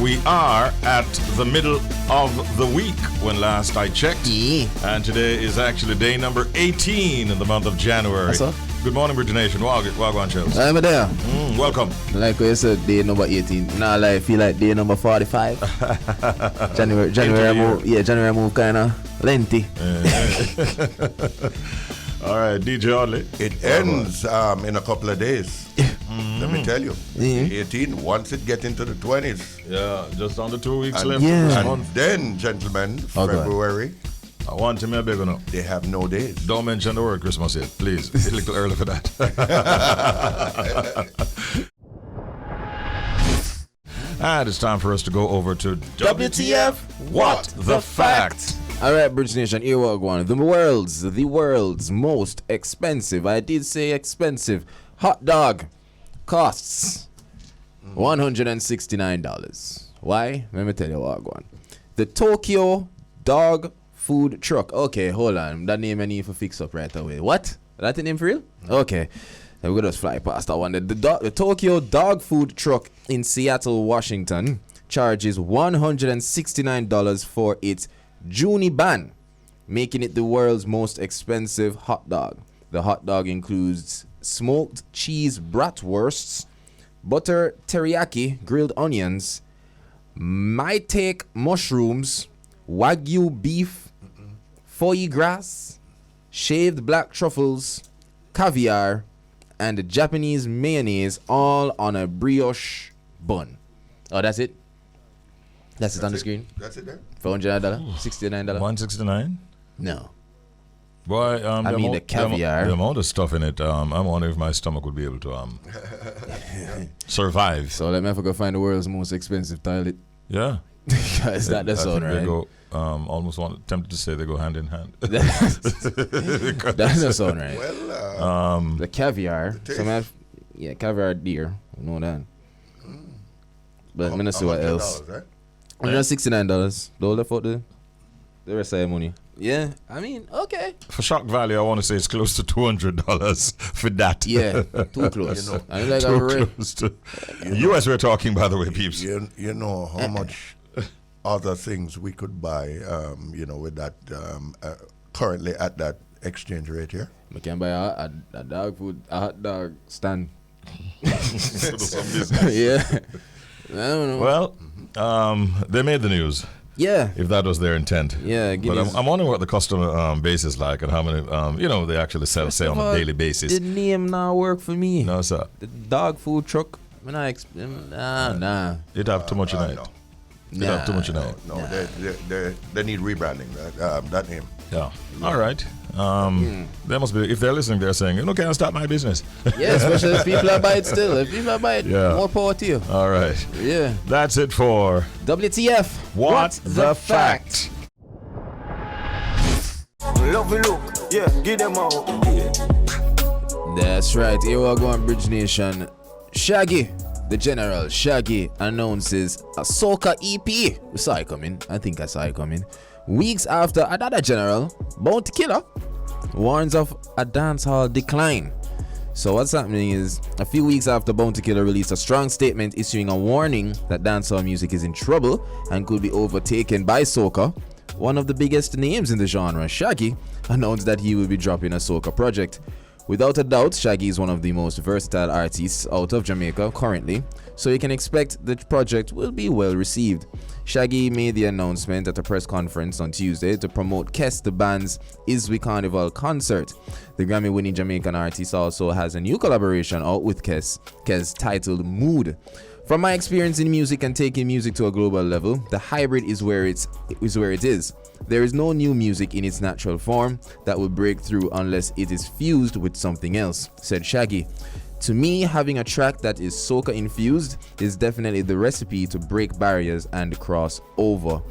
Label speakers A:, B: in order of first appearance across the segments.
A: We are at the middle of the week when last I checked.
B: Yeah.
A: And today is actually day number 18 in the month of January.
B: That's all.
A: Good morning, Bridge Nation. Wagwan Shelz.
B: I'm there.
A: Welcome.
B: Like we said, day number 18. Now I feel like day number 45. January move kind of lengthy.
A: All right, DJ Audley.
C: It ends in a couple of days. Let me tell you. 18, once it gets into the 20s.
A: Yeah, just under 2 weeks
C: And,
A: left.
C: and then, gentlemen, February,
A: I want to big enough.
C: they have no days.
A: Don't mention the word Christmas yet, please. It's a little early for that. And it's time for us to go over to WTF. What the fact?
B: All right, British Nation, here we go. The world's most expensive, I did say expensive, hot dog costs $169. Why? Let me tell you what going on. The Tokyo dog food truck. Okay, hold on. That name I need to fix up right away. What? That the name for real? Okay. Then we're going to just fly past that one. The Tokyo dog food truck in Seattle, Washington charges $169 for its Juniban, making it the world's most expensive hot dog. The hot dog includes smoked cheese bratwursts, butter teriyaki, grilled onions, maitake mushrooms, wagyu beef, foie gras, shaved black truffles, caviar, and Japanese mayonnaise, all on a brioche bun. Oh, that's it? That's it on the screen?
C: That's it there?
B: $400? $69?
A: $169?
B: No.
A: Boy,
B: I mean the caviar.
A: The amount of stuff in it, I'm wondering if my stomach would be able to survive.
B: So let me have to go find the world's most expensive toilet.
A: Yeah.
B: Is that the sound, right?
A: They go, almost tempted to say they go hand in hand.
B: That's the sound, right?
C: Well,
B: The caviar.
C: the taste.
B: Some have, yeah, caviar deer. I know that. But I'm going to see what else.
C: Right?
B: $169. Don't left out the rest of the money. Yeah, I mean, okay.
A: For shock value, I want to say it's close to $200 for that.
B: Yeah, too close.
C: You know,
B: I mean, like
A: Too close to. US we're talking, by the way, peeps.
C: You know how much other things we could buy, with that currently at that exchange rate here.
B: I can buy a dog food, a hot dog stand. Yeah. I don't know.
A: Well, they made the news,
B: Yeah.
A: if that was their intent.
B: Yeah,
A: But I'm wondering what the customer base is like and how many, they actually sell, say, on a daily basis.
B: The name now work for me.
A: No, sir.
B: The dog food truck. Nah.
A: You'd have too much in it.
C: No.
A: You'd have too much in it.
C: No, they need rebranding, that name.
A: Yeah. All right. They must be, if they're listening, they're saying, can I start my business?
B: Yeah, especially if people are buying it still. If people are buying it,
A: Yeah.
B: more power to you.
A: All right.
B: Yeah.
A: That's it for
B: WTF.
A: What the Fact.
D: Blvlk, yeah, give them out. Yeah.
B: That's right. Here we go on Bridge Nation. Shaggy, the General Shaggy, announces a soca EP. We saw it coming. I think I saw it coming. Weeks after another General, Bounty Killer, warns of a dancehall decline. So what's happening is, a few weeks after Bounty Killer released a strong statement issuing a warning that dancehall music is in trouble and could be overtaken by soca, one of the biggest names in the genre, Shaggy, announced that he will be dropping a soca project. Without a doubt, Shaggy is one of the most versatile artists out of Jamaica currently, so you can expect the project will be well received. Shaggy made the announcement at a press conference on Tuesday to promote Kes, the band's Iswi Carnival concert. The Grammy-winning Jamaican artist also has a new collaboration out with Kes titled Mood. From my experience in music and taking music to a global level, the hybrid is where it is. There is no new music in its natural form that will break through unless it is fused with something else, said Shaggy. To me, having a track that is soca infused is definitely the recipe to break barriers and cross over.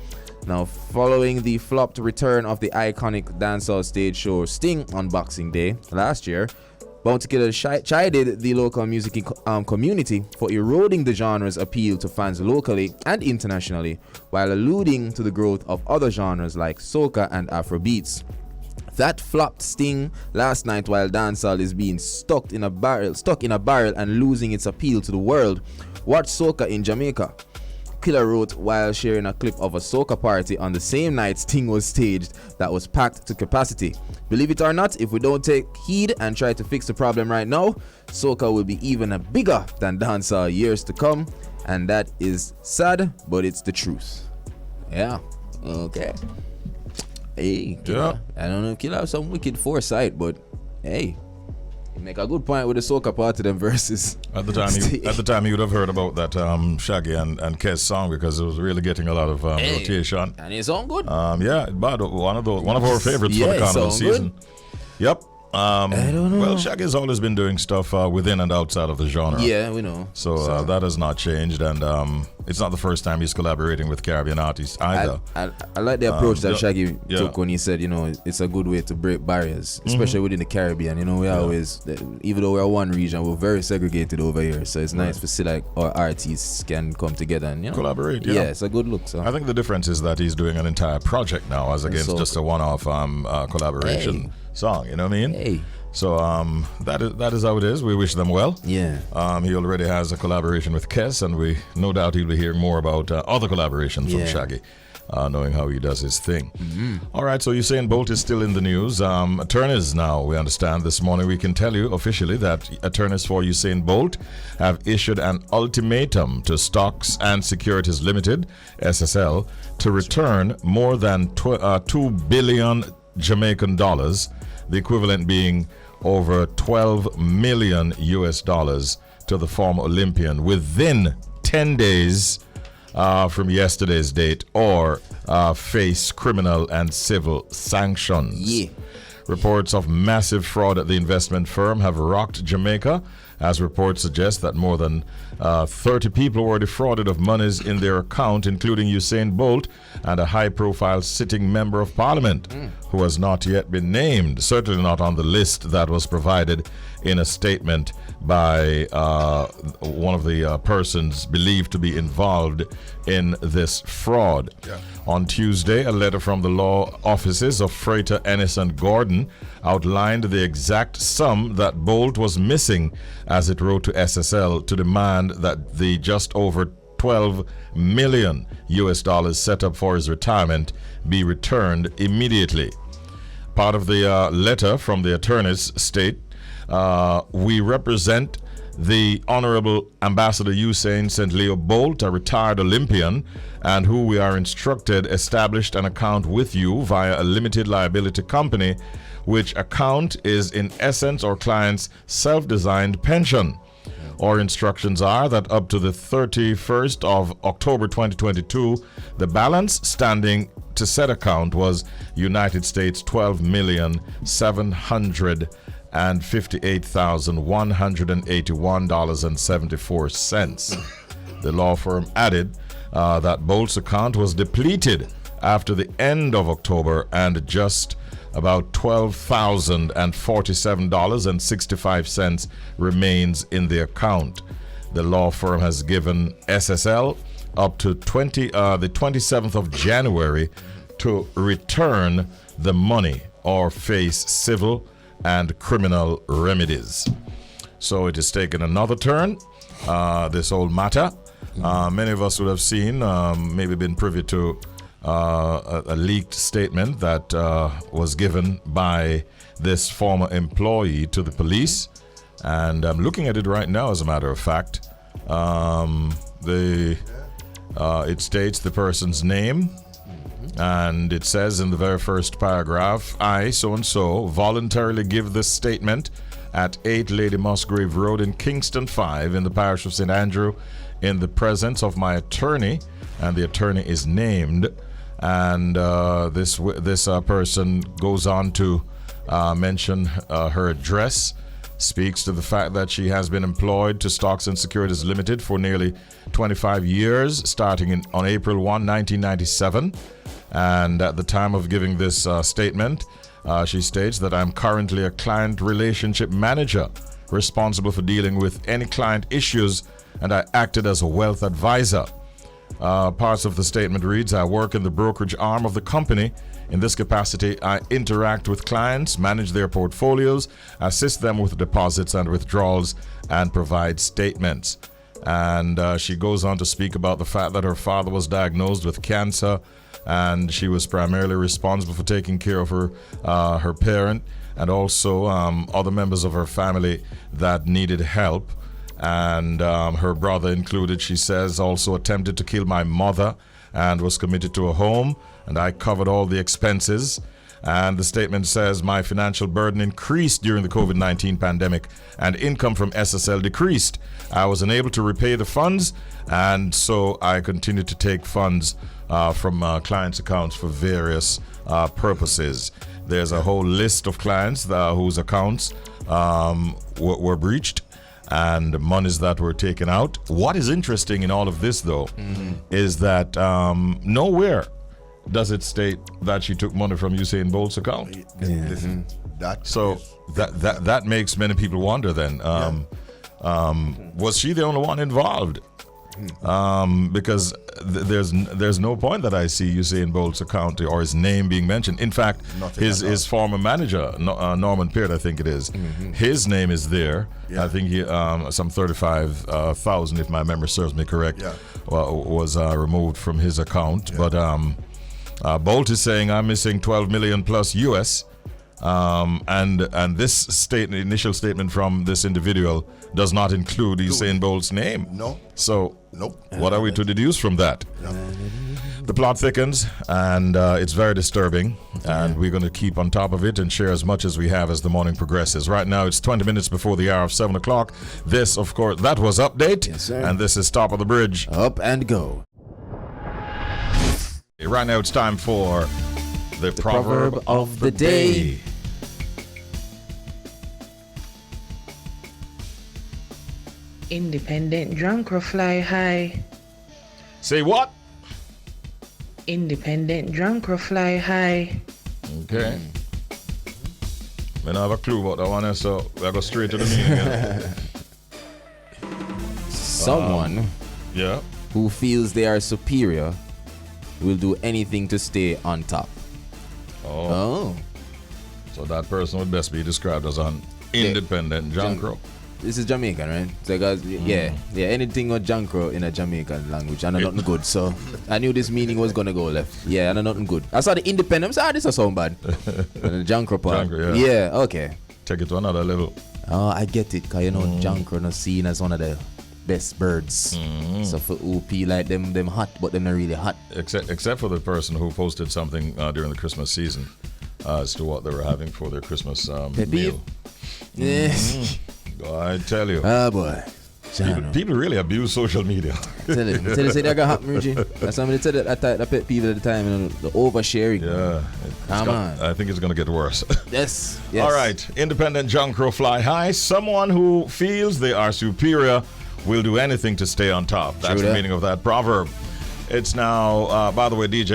B: Now, following the flopped return of the iconic dancehall stage show Sting on Boxing Day last year, Bounty Killer chided the local music community for eroding the genre's appeal to fans locally and internationally, while alluding to the growth of other genres like soca and Afrobeats. That flopped Sting last night while dancehall is being stuck in a barrel and losing its appeal to the world. Watch soca in Jamaica. Killer wrote while sharing a clip of a soca party on the same night Sting was staged that was packed to capacity. Believe it or not, if we don't take heed and try to fix the problem right now, soca will be even bigger than dancehall years to come, and that is sad, but it's the truth. Yeah, okay. Hey, Killer. Yeah. I don't know if Killer have some wicked foresight, but hey, you make a good point with the soca part of them verses.
A: At the time, you would have heard about that Shaggy and Kes song because it was really getting a lot of rotation.
B: And it's on good.
A: Yeah, but one of our favorites for the carnival season. Good. Yep.
B: I don't know.
A: Well, Shaggy's always been doing stuff within and outside of the genre.
B: Yeah, we know.
A: So that has not changed, and it's not the first time he's collaborating with Caribbean artists either.
B: I like the approach that Shaggy took when he said, it's a good way to break barriers, especially within the Caribbean. We always, even though we're one region, we're very segregated over here. So it's nice to see like our artists can come together and
A: collaborate.
B: Yeah, it's a good look. So
A: I think the difference is that he's doing an entire project now, as against just a one-off collaboration song. You know what I mean?
B: Hey.
A: So that is how it is. We wish them well.
B: Yeah.
A: He already has a collaboration with Kes, and we no doubt he'll be hearing more about other collaborations from Shaggy, knowing how he does his thing.
B: Mm-hmm.
A: All right, so Usain Bolt is still in the news. Attorneys now, we understand this morning, we can tell you officially that attorneys for Usain Bolt have issued an ultimatum to Stocks and Securities Limited, SSL, to return more than 2 billion Jamaican dollars, the equivalent being over 12 million US dollars, to the former Olympian within 10 days from yesterday's date, or face criminal and civil sanctions.
B: Yeah.
A: Reports of massive fraud at the investment firm have rocked Jamaica, as reports suggest that more than 30 people were defrauded of monies in their account, including Usain Bolt and a high-profile sitting member of parliament who has not yet been named, certainly not on the list that was provided in a statement by one of the persons believed to be involved in this fraud.
C: Yeah.
A: On Tuesday, a letter from the law offices of Frater, Ennis and Gordon outlined the exact sum that Bolt was missing, as it wrote to SSL to demand that the just over 12 million US dollars set up for his retirement be returned immediately. Part of the letter from the attorneys state, we represent the Honorable Ambassador Usain St. Leo Bolt, a retired Olympian, and who we are instructed established an account with you via a limited liability company, which account is in essence our client's self-designed pension. Our instructions are that up to the 31st of October 2022, the balance standing to said account was United States $12,758,181.74. The law firm added that Bolt's account was depleted after the end of October, and just about $12,047.65 remains in the account. The law firm has given SSL up to the 27th of January to return the money or face civil and criminal remedies. So it has taken another turn, this whole matter. Many of us would have seen, maybe been privy to a leaked statement that was given by this former employee to the police, and I'm looking at it right now. As a matter of fact, it states the person's name, and it says in the very first paragraph, I, so-and-so, voluntarily give this statement at 8 Lady Musgrave Road in Kingston 5 in the parish of St. Andrew in the presence of my attorney, and the attorney is named. And this person goes on to mention her address, speaks to the fact that she has been employed to Stocks and Securities Limited for nearly 25 years, starting on April 1, 1997. And at the time of giving this statement, she states that I'm currently a client relationship manager responsible for dealing with any client issues, and I acted as a wealth advisor. Parts of the statement reads, I work in the brokerage arm of the company. In this capacity, I interact with clients, manage their portfolios, assist them with deposits and withdrawals, and provide statements. And she goes on to speak about the fact that her father was diagnosed with cancer, and she was primarily responsible for taking care of her parent and also other members of her family that needed help. And her brother included, she says, also attempted to kill my mother and was committed to a home, and I covered all the expenses. And the statement says, my financial burden increased during the COVID-19 pandemic and income from SSL decreased. I was unable to repay the funds, and so I continued to take funds from clients' accounts for various purposes. There's a whole list of clients whose accounts were breached and monies that were taken out. What is interesting in all of this, though, is that nowhere does it state that she took money from Usain Bolt's account.
C: Listen,
A: that makes many people wonder then, was she the only one involved? Because there's no point that I see Usain Bolt's account or his name being mentioned. In fact, his former manager, Norman Peart, I think it is, his name is there. Yeah. I think he some 35,000, if my memory serves me correct, was removed from his account. Yeah. But Bolt is saying I'm missing 12 million plus US. And this initial statement from this individual does not include Usain Bolt's name.
C: No.
A: So,
C: nope.
A: What are we to deduce from that? No. The plot thickens, and it's very disturbing. And we're going to keep on top of it and share as much as we have as the morning progresses. Right now, it's 20 minutes before the hour of 7 o'clock. This, of course, that was Update.
B: Yes, sir.
A: And this is Top of the Bridge.
B: Up and go.
A: Right now, it's time for the proverb
B: of the day.
E: Independent drunk or fly high.
A: Say what?
E: Independent drunk or fly high.
A: Okay. I don't have a clue about that one, so we'll go straight to the meaning.
B: Someone who feels they are superior will do anything to stay on top. Oh.
A: So that person would best be described as an independent jankro.
B: This is Jamaican, right? So guys, anything with jankro in a Jamaican language, and nothing good. So I knew this meaning was gonna go left. Yeah, and nothing good. I saw the independent. I said, this is so bad. And the jankro part.
A: Jankro,
B: yeah, okay.
A: Take it to another level.
B: Oh, I get it, cause you know jankro not seen as one of the best birds. So for OP, like them hot, but them not really hot.
A: Except for the person who posted something during the Christmas season as to what they were having for their Christmas meal.
B: Yes.
A: I tell you.
B: Ah, boy.
A: People really abuse social media.
B: Tell you, say that got happen, Richie. That's somebody said that I pet people at the time, you know, the oversharing.
A: Yeah. I think it's going to get worse.
B: Yes.
A: All right. Independent jankro fly high. Someone who feels they are superior will do anything to stay on top. That's the meaning of that proverb. It's now, by the way, DJ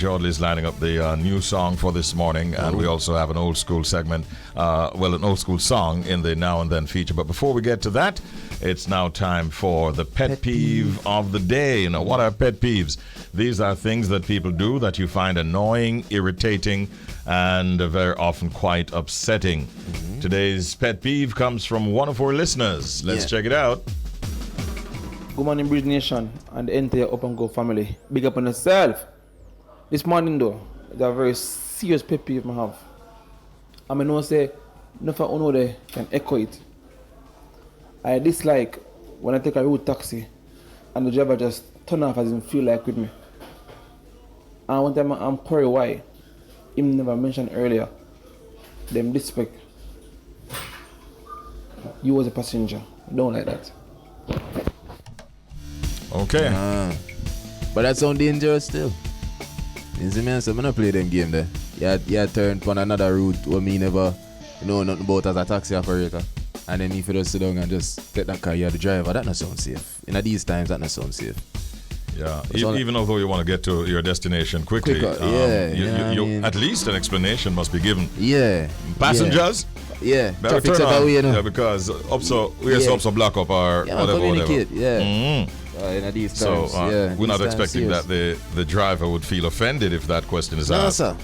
A: Audley's lining up the new song for this morning, and we also have an old school segment, an old school song in the Now and Then feature. But before we get to that, it's now time for the pet peeve of the day. You know, what are pet peeves? These are things that people do that you find annoying, irritating, and very often quite upsetting. Today's pet peeve comes from one of our listeners. Let's check it out.
F: Good morning, Bridge Nation and the entire Up and Go family. Big up on yourself. This morning, though, it's a very serious pet peeve I have. I mean, no say, nothing I know they can echo it. I dislike when I take a road taxi and the driver just turn off as him feel like with me. And one time I'm query why him never mentioned earlier them disrespect you as a passenger. Don't like that.
A: Okay.
B: But that sound dangerous still. You see, man, so I'm not play them game there. Yeah, turn on another route where me never know nothing about as a taxi operator. And then if you just sit down and just take that car, you're the driver, that not sound safe. In these times, that not sound safe.
A: Yeah, even although you want to get to your destination quickly, at least an explanation must be given.
B: Yeah.
A: Passengers?
B: Yeah.
A: Better turn on. Yeah, because we are block up or whatever.
B: Yeah. In these times,
A: we're not expecting that the driver would feel offended if that question is asked.
B: No, sir.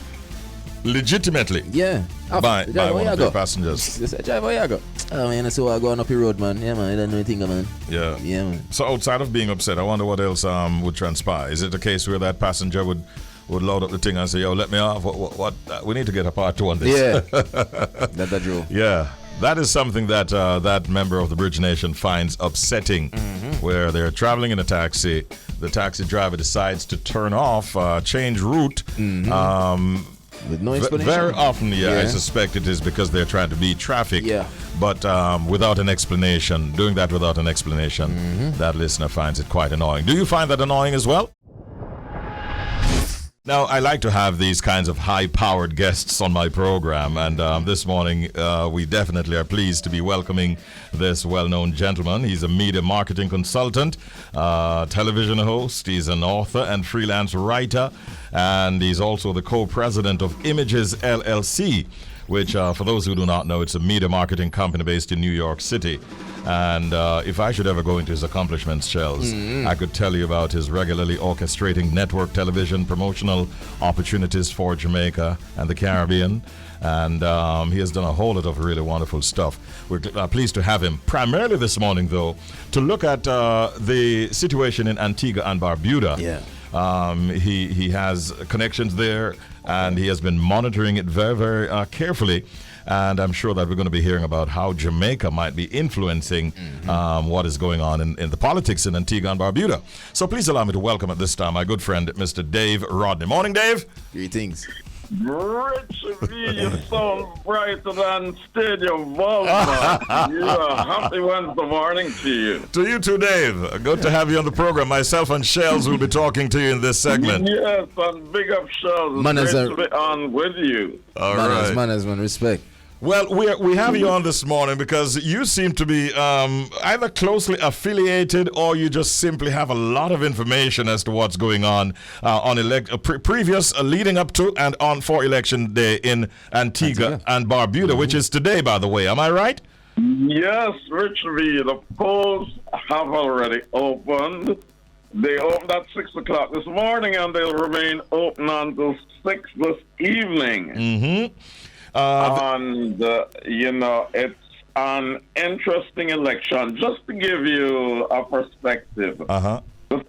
A: legitimately
B: Yeah.
A: by one of their passengers.
B: They say, drive, where you go? Oh, man, I saw I going up the road, man. Yeah, man, I don't know anything, man.
A: Yeah.
B: Yeah, man.
A: So outside of being upset, I wonder what else would transpire. Is it a case where that passenger would load up the thing and say, yo, let me off? What we need to get a part two on this.
B: Yeah. That's true.
A: Yeah. That is something that that member of the Bridge Nation finds upsetting, where they're traveling in a taxi. The taxi driver decides to turn off, change route.
B: With no explanation.
A: Very often, I suspect it is because they're trying to beat traffic.
B: Yeah.
A: But without an explanation, doing that without an explanation, that listener finds it quite annoying. Do you find that annoying as well? Now, I like to have these kinds of high-powered guests on my program, and this morning we definitely are pleased to be welcoming this well-known gentleman. He's a media marketing consultant, television host, he's an author and freelance writer, and he's also the co-president of Images LLC, which, for those who do not know, it's a media marketing company based in New York City. And if I should ever go into his accomplishments, Shelz, I could tell you about his regularly orchestrating network television promotional opportunities for Jamaica and the Caribbean. And he has done a whole lot of really wonderful stuff. We're pleased to have him, primarily this morning, though, to look at the situation in Antigua and Barbuda.
B: Yeah.
A: He has connections there, and he has been monitoring it very, very carefully. And I'm sure that we're going to be hearing about how Jamaica might be influencing what is going on in the politics in Antigua and Barbuda. So please allow me to welcome at this time my good friend, Mr. Dave Rodney. Morning, Dave.
B: Greetings.
G: Richie B, you sound brighter than Stadium Volleyball. Yeah, happy Wednesday morning to you.
A: To you too, Dave. Good to have you on the program. Myself and Shelz will be talking to you in this segment.
G: Yes, and big up Shelz. It's great to be on with you.
A: All right.
B: Manners, man. Respect.
A: Well, we have you on this morning because you seem to be either closely affiliated or you just simply have a lot of information as to what's going on previous leading up to and on for election day in Antigua and Barbuda, which is today, by the way. Am I right?
G: Yes, Richie B, the polls have already opened. They opened at 6 o'clock this morning and they'll remain open until 6 this evening. And, it's an interesting election. Just to give you a perspective, the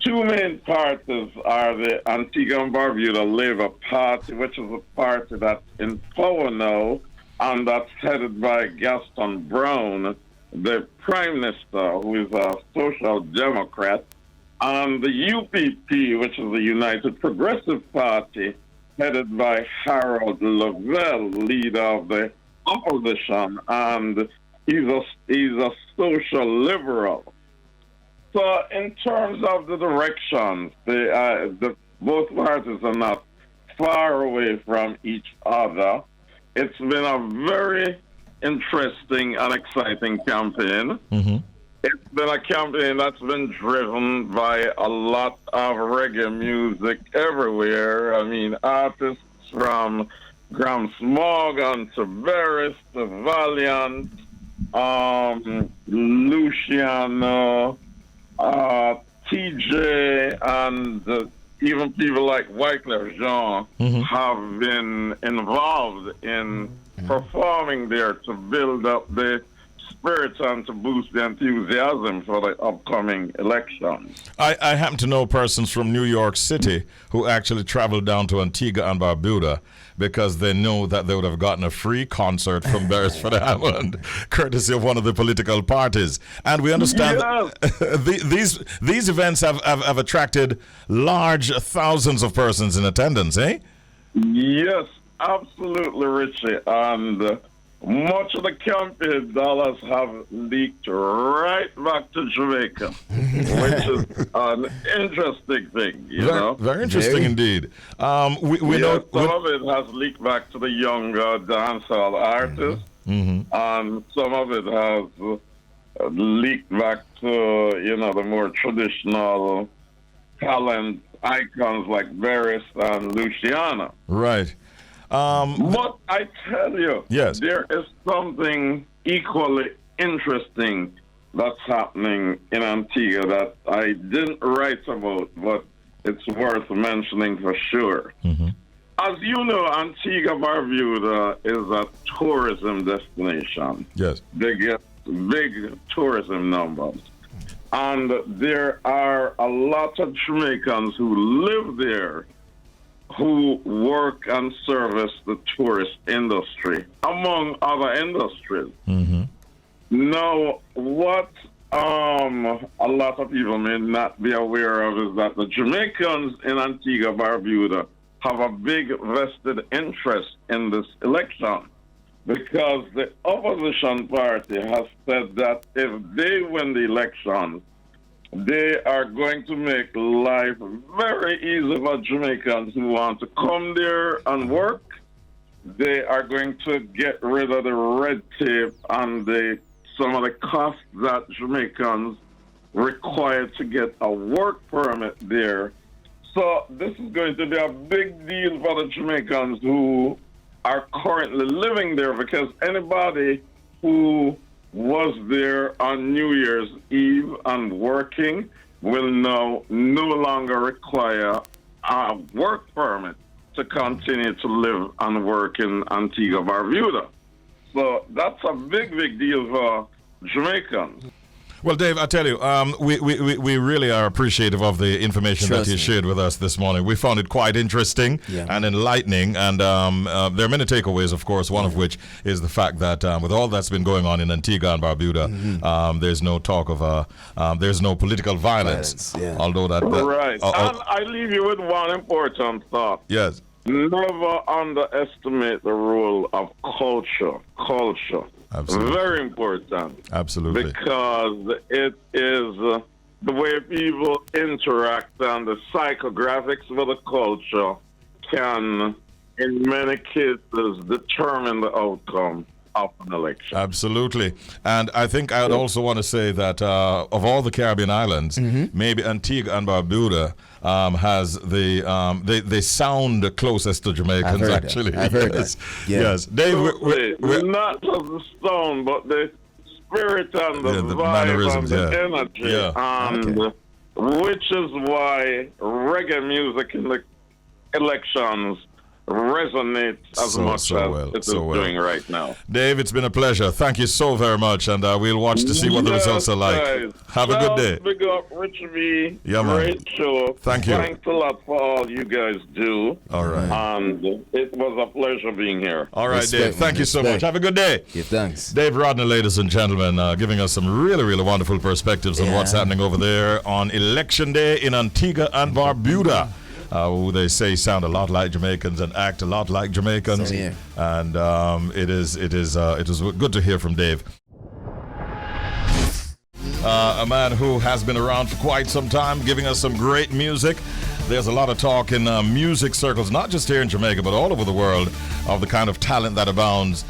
G: two main parties are the Antigua and Barbuda Labour Party, which is a party that's in power now, and that's headed by Gaston Brown, the Prime Minister, who is a social democrat, and the UPP, which is the United Progressive Party, headed by Harold Lavelle, leader of the opposition, and he's a social liberal. So in terms of the directions, the both parties are not far away from each other. It's been a very interesting and exciting campaign. It's been a campaign that's been driven by a lot of reggae music everywhere. I mean, artists from Graham Morgan to Barris to Valiant, Luciano, TJ, and even people like Wyclef Jean have been involved in performing there to build up the spirit and to boost the enthusiasm for the upcoming elections.
A: I happen to know persons from New York City who actually traveled down to Antigua and Barbuda because they know that they would have gotten a free concert from Beresford Island, courtesy of one of the political parties. And we understand that these events have attracted large thousands of persons in attendance, eh?
G: Yes, absolutely, Richie. And much of the campaign dollars have leaked right back to Jamaica, which is an interesting thing, you know.
A: Very interesting indeed. We know
G: some of it has leaked back to the younger dancehall artists, and some of it has leaked back to, the more traditional talent icons like Barris and Luciana.
A: Right.
G: But I tell you,
A: yes,
G: there is something equally interesting that's happening in Antigua that I didn't write about, but it's worth mentioning for sure. As you know, Antigua and Barbuda is a tourism destination.
A: Yes.
G: They get big tourism numbers. And there are a lot of Jamaicans who live there who work and service the tourist industry, among other industries.
A: Mm-hmm.
G: Now, what a lot of people may not be aware of is that the Jamaicans in Antigua and Barbuda have a big vested interest in this election, because the opposition party has said that if they win the election, they are going to make life very easy for Jamaicans who want to come there and work. They are going to get rid of the red tape and some of the costs that Jamaicans require to get a work permit there. So this is going to be a big deal for the Jamaicans who are currently living there, because anybody who was there on New Year's Eve and working will now no longer require a work permit to continue to live and work in Antigua and Barbuda. So that's a big, big deal for Jamaicans.
A: Well, Dave, I tell you, we really are appreciative of the information that you shared with us this morning. We found it quite interesting and enlightening, and there are many takeaways, of course, one of which is the fact that with all that's been going on in Antigua and Barbuda, there's no talk of, there's no political violence. Although that...
G: Right. And I leave you with one important thought.
A: Yes.
G: Never underestimate the role of culture.
A: Absolutely.
G: Very important.
A: Absolutely.
G: Because it is the way people interact, and the psychographics of the culture can, in many cases, determine the outcome of an election.
A: Absolutely. And I think I would also want to say that of all the Caribbean islands, maybe Antigua and Barbuda has they sound the closest to Jamaicans, actually.
B: I've heard that. Yeah.
A: Yes. Dave, we're
G: not just the sound, but the spirit and the vibe
A: mannerisms,
G: and the energy. And which is why reggae music in the elections resonates as much as it's doing right now.
A: Dave, it's been a pleasure. Thank you so very much, and we'll watch to see what the results are like.
G: Guys.
A: Have a good day.
G: Big up, Richie B.
A: Yeah, man.
G: Great show.
A: Thank you.
G: Thanks a lot for all you guys do.
A: All right.
G: And it was a pleasure being here.
A: All right, Dave. Thank you so much. Have a good day.
B: Yeah, thanks.
A: Dave Rodney, ladies and gentlemen, giving us some really, really wonderful perspectives on what's happening over there on Election Day in Antigua and Barbuda. Who they say sound a lot like Jamaicans and act a lot like Jamaicans, and it was good to hear from Dave, a man who has been around for quite some time, giving us some great music. There's a lot of talk in music circles, not just here in Jamaica, but all over the world, of the kind of talent that abounds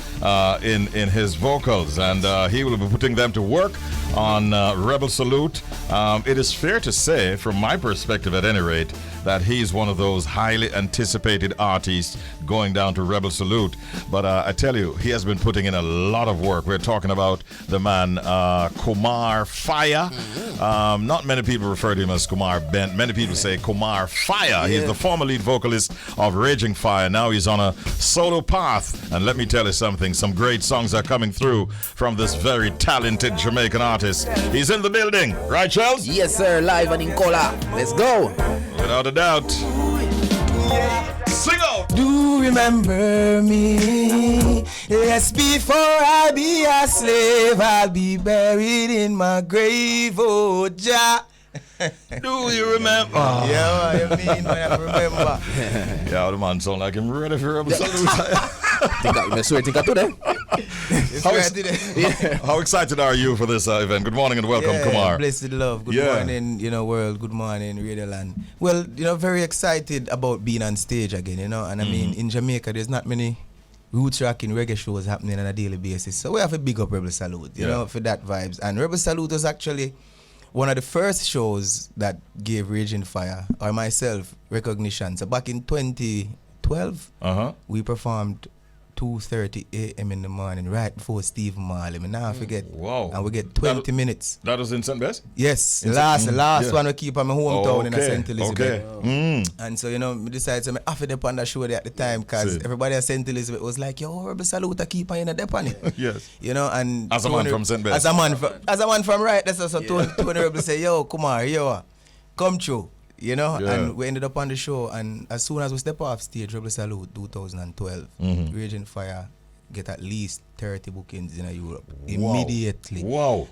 A: in his vocals, and he will be putting them to work on Rebel Salute. It is fair to say, from my perspective at any rate, that he's one of those highly anticipated artists going down to Rebel Salute. But I tell you, he has been putting in a lot of work. We're talking about the man Kumar fyah. Not many people refer to him as Kumar Bent. Many people say Kumar fyah. He's the former lead vocalist of Raging Fyah. Now he's on a solo path. And let me tell you something, some great songs are coming through from this very talented Jamaican artist. He's in the building. Right, Shelz?
B: Yes, sir. Live and in Kola. Let's go.
A: Without a doubt. Sing out.
H: Do remember me? Yes, before I be a slave, I'll be buried in my grave, oh Jah.
A: Do you remember?
H: Yeah, I mean, I remember.
A: Yeah, the man sound like him ready for Rebel Salute. How excited are you for this event? Good morning and welcome, Kumar.
H: Blessed love. Good morning, world. Good morning, Radio Land. Well, very excited about being on stage again, and I mean, in Jamaica, there's not many roots rocking reggae shows happening on a daily basis. So we have a big up Rebel Salute, you know, for that vibes. And Rebel Salute was actually one of the first shows that gave Raging Fyah, or myself, recognition. So back in 2012, we performed 2:30 a.m. in the morning, right before Steve Marley. I now forget.
A: Wow.
H: And we get 20 minutes.
A: That was in St. Bess?
H: Yes,
A: In
H: last
A: yeah.
H: one we keep on my hometown in
A: Okay,
H: St. Elizabeth.
A: okay.
H: And so, we decided to offer them on the show there at the time because
A: See.
H: everybody at St. Elizabeth was like, yo, Rebel Salute, I keep on in the on it.
A: Yes.
H: And
A: As a man from St. Bess.
H: As a man from right, that's also Tony Rebel say, yo, Kumar, yo, come true. And we ended up on the show, and as soon as we step off stage, Rebel Salute 2012, Raging Fire get at least 30 bookings in Europe immediately.
A: Wow.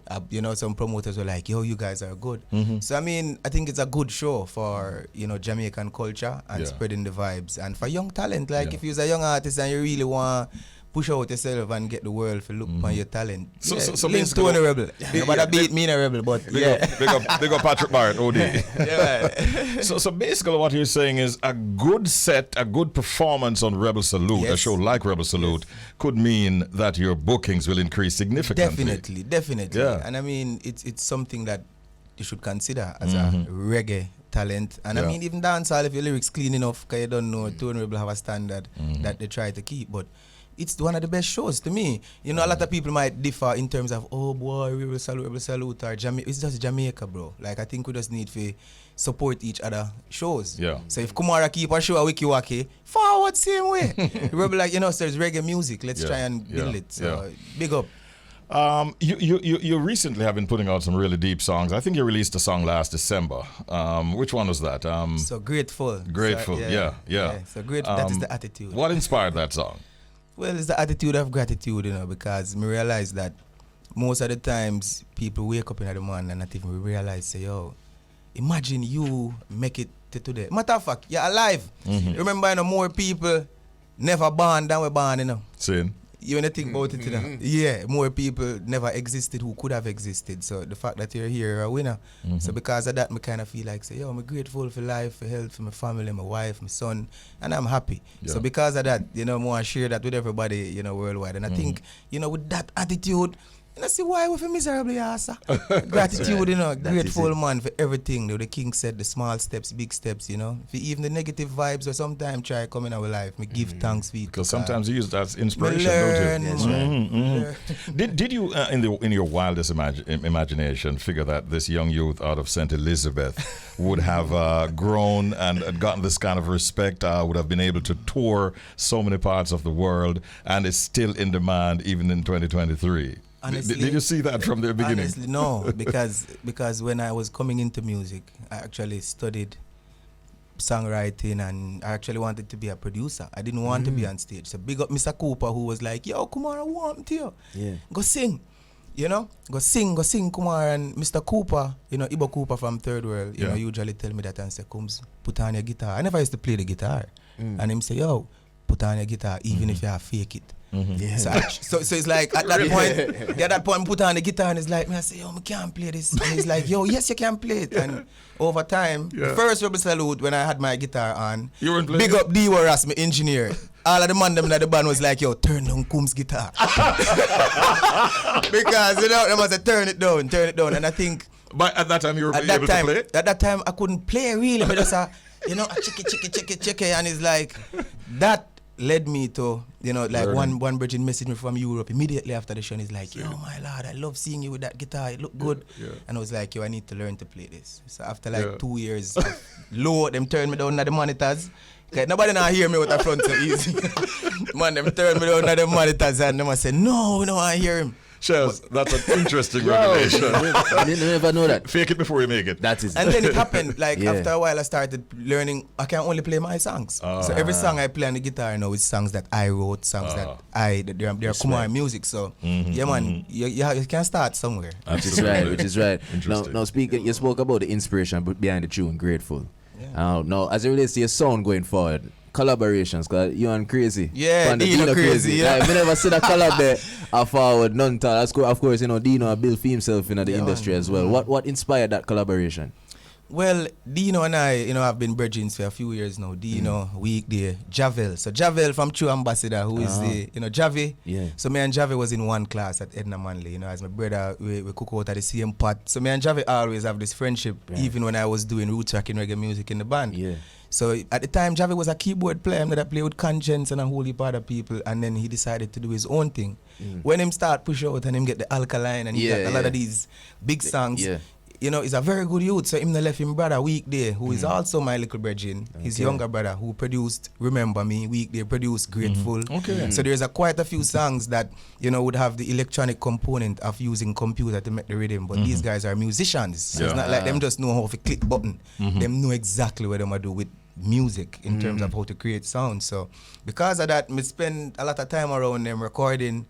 H: Some promoters were like, yo, you guys are good. So I think it's a good show for Jamaican culture and spreading the vibes, and for young talent. Like if you're a young artist and you really want push out yourself and get the world to look on your talent.
A: So
H: link to a Rebel. Nobody beat me in a Rebel, but
A: Big up Patrick Barrett, OD. So basically what you're saying is a good set, a good performance on Rebel Salute, a show like Rebel Salute, could mean that your bookings will increase significantly.
H: Definitely.
A: Yeah.
H: And it's something that you should consider as a reggae talent. And even dancehall, if your lyrics clean enough, because you don't know, Tone Rebel have a standard that they try to keep. But it's one of the best shows to me. A lot of people might differ in terms of, oh boy, Rebel Salute, or Jamaica. It's just Jamaica, bro. Like, I think we just need to support each other shows.
A: Yeah.
H: So if Kumara keep a show a wiki waki, forward same way. Rebel, so there's reggae music. Let's try and build it. So big up.
A: You recently have been putting out some really deep songs. I think you released a song last December. Which one was that?
H: So Grateful.
A: Grateful,
H: So,
A: yeah.
H: So Grateful, that is the attitude.
A: What inspired that song?
H: Well, it's the attitude of gratitude, because I realize that most of the times people wake up in the morning and not even realize, say, yo, imagine you make it to today. Matter of fact, you're alive. Remember, more people never born than we're born,
A: Same.
H: You want to think about it, Yeah, more people never existed who could have existed. So the fact that you're here, you're a winner. So because of that, I kind of feel like, say, yo, I'm grateful for life, for health, for my family, my wife, my son, and I'm happy.
A: Yeah.
H: So because of that, I want to share that with everybody, worldwide. And I think, with that attitude, see why we're miserably ass. Gratitude, grateful man for everything. The king said the small steps, big steps, For even the negative vibes or sometimes try come in our life. Me give thanks for it.
A: Because sometimes you use that as inspiration, don't you?
H: Yes,
A: Did you in your wildest imagination figure that this young youth out of St. Elizabeth would have grown and gotten this kind of respect, would have been able to tour so many parts of the world and is still in demand even in 2023?
H: Honestly,
A: did you see that from the beginning?
H: Honestly, no, because when I was coming into music, I actually studied songwriting and I actually wanted to be a producer. I didn't want to be on stage. So big up Mr. Cooper, who was like, yo, Kumar, I want to you.
B: Yeah.
H: Go sing. Go sing, Kumar. And Mr. Cooper, Ibo Cooper from Third World, usually tell me that and say, Comes, put on your guitar. I never used to play the guitar. And him say, yo, put on your guitar, even if you have fake it.
B: Yeah.
H: So it's like at that point, put on the guitar and it's like, I say, yo, I can't play this. And he's like, yo, yes, you can play it. And over time, the first Rebel Salute, when I had my guitar on,
A: you weren't playing
H: big up D Warras, my engineer. All of the man them in the band was like, yo, turn down Kum's guitar. Because, they must have turn it down. And I think...
A: But at that time, you were able to play?
H: At that time, I couldn't play really. But just, I check it. And it's like, that led me to, one Virgin messaged me from Europe immediately after the show. And he's like, yo, my lord, I love seeing you with that guitar. It look good.
A: Yeah.
H: And I was like, yo, I need to learn to play this. So after 2 years, low, them turned me down at the monitors. Okay, nobody now hear me with the front so easy. Man, them turned me down at the monitors and them say, no, I hear him.
A: Shelz, that's an interesting revelation.
B: I didn't never know that.
A: Fake it before you make it.
B: That is.
H: And then it happened. After a while, I started learning. I can only play my songs. So every song I play on the guitar now is songs that I wrote, songs that they're Kumar music. So yeah, man, you can start somewhere.
B: Which is right. Now speaking, you spoke about the inspiration behind the tune, Grateful. Yeah. Now, as it relates to your sound going forward, collaborations, because you and Crazy.
H: Yeah, Dino Crazy. Yeah.
B: We never see that collab there forward, none tall. Of course, Dino built for himself in the industry as well. What inspired that collaboration?
H: Well, Dino and I, have been bridging for a few years now. Dino, Weekday, Javel. So Javel from True Ambassador, who is the, Javi.
B: Yeah.
H: So me and Javi was in one class at Edna Manley. As my brother, we cook out at the same pot. So me and Javi always have this friendship, even when I was doing roots tracking reggae music in the band.
B: Yeah.
H: So at the time, Javi was a keyboard player that played with Conscience and a whole heap of other people, and then he decided to do his own thing. When him start push out and him get the Alkaline and he got a lot of these big songs.
B: Yeah.
H: He's a very good youth. So him left him brother Weekday, who is also my little brethren, his younger brother, who produced Remember Me. Weekday produced Grateful.
A: Okay.
H: So there's quite a few songs that would have the electronic component of using computer to make the rhythm. But these guys are musicians. So it's not like them just know how to click button. Them know exactly what them do with music in terms of how to create sound. So because of that, me spend a lot of time around them recording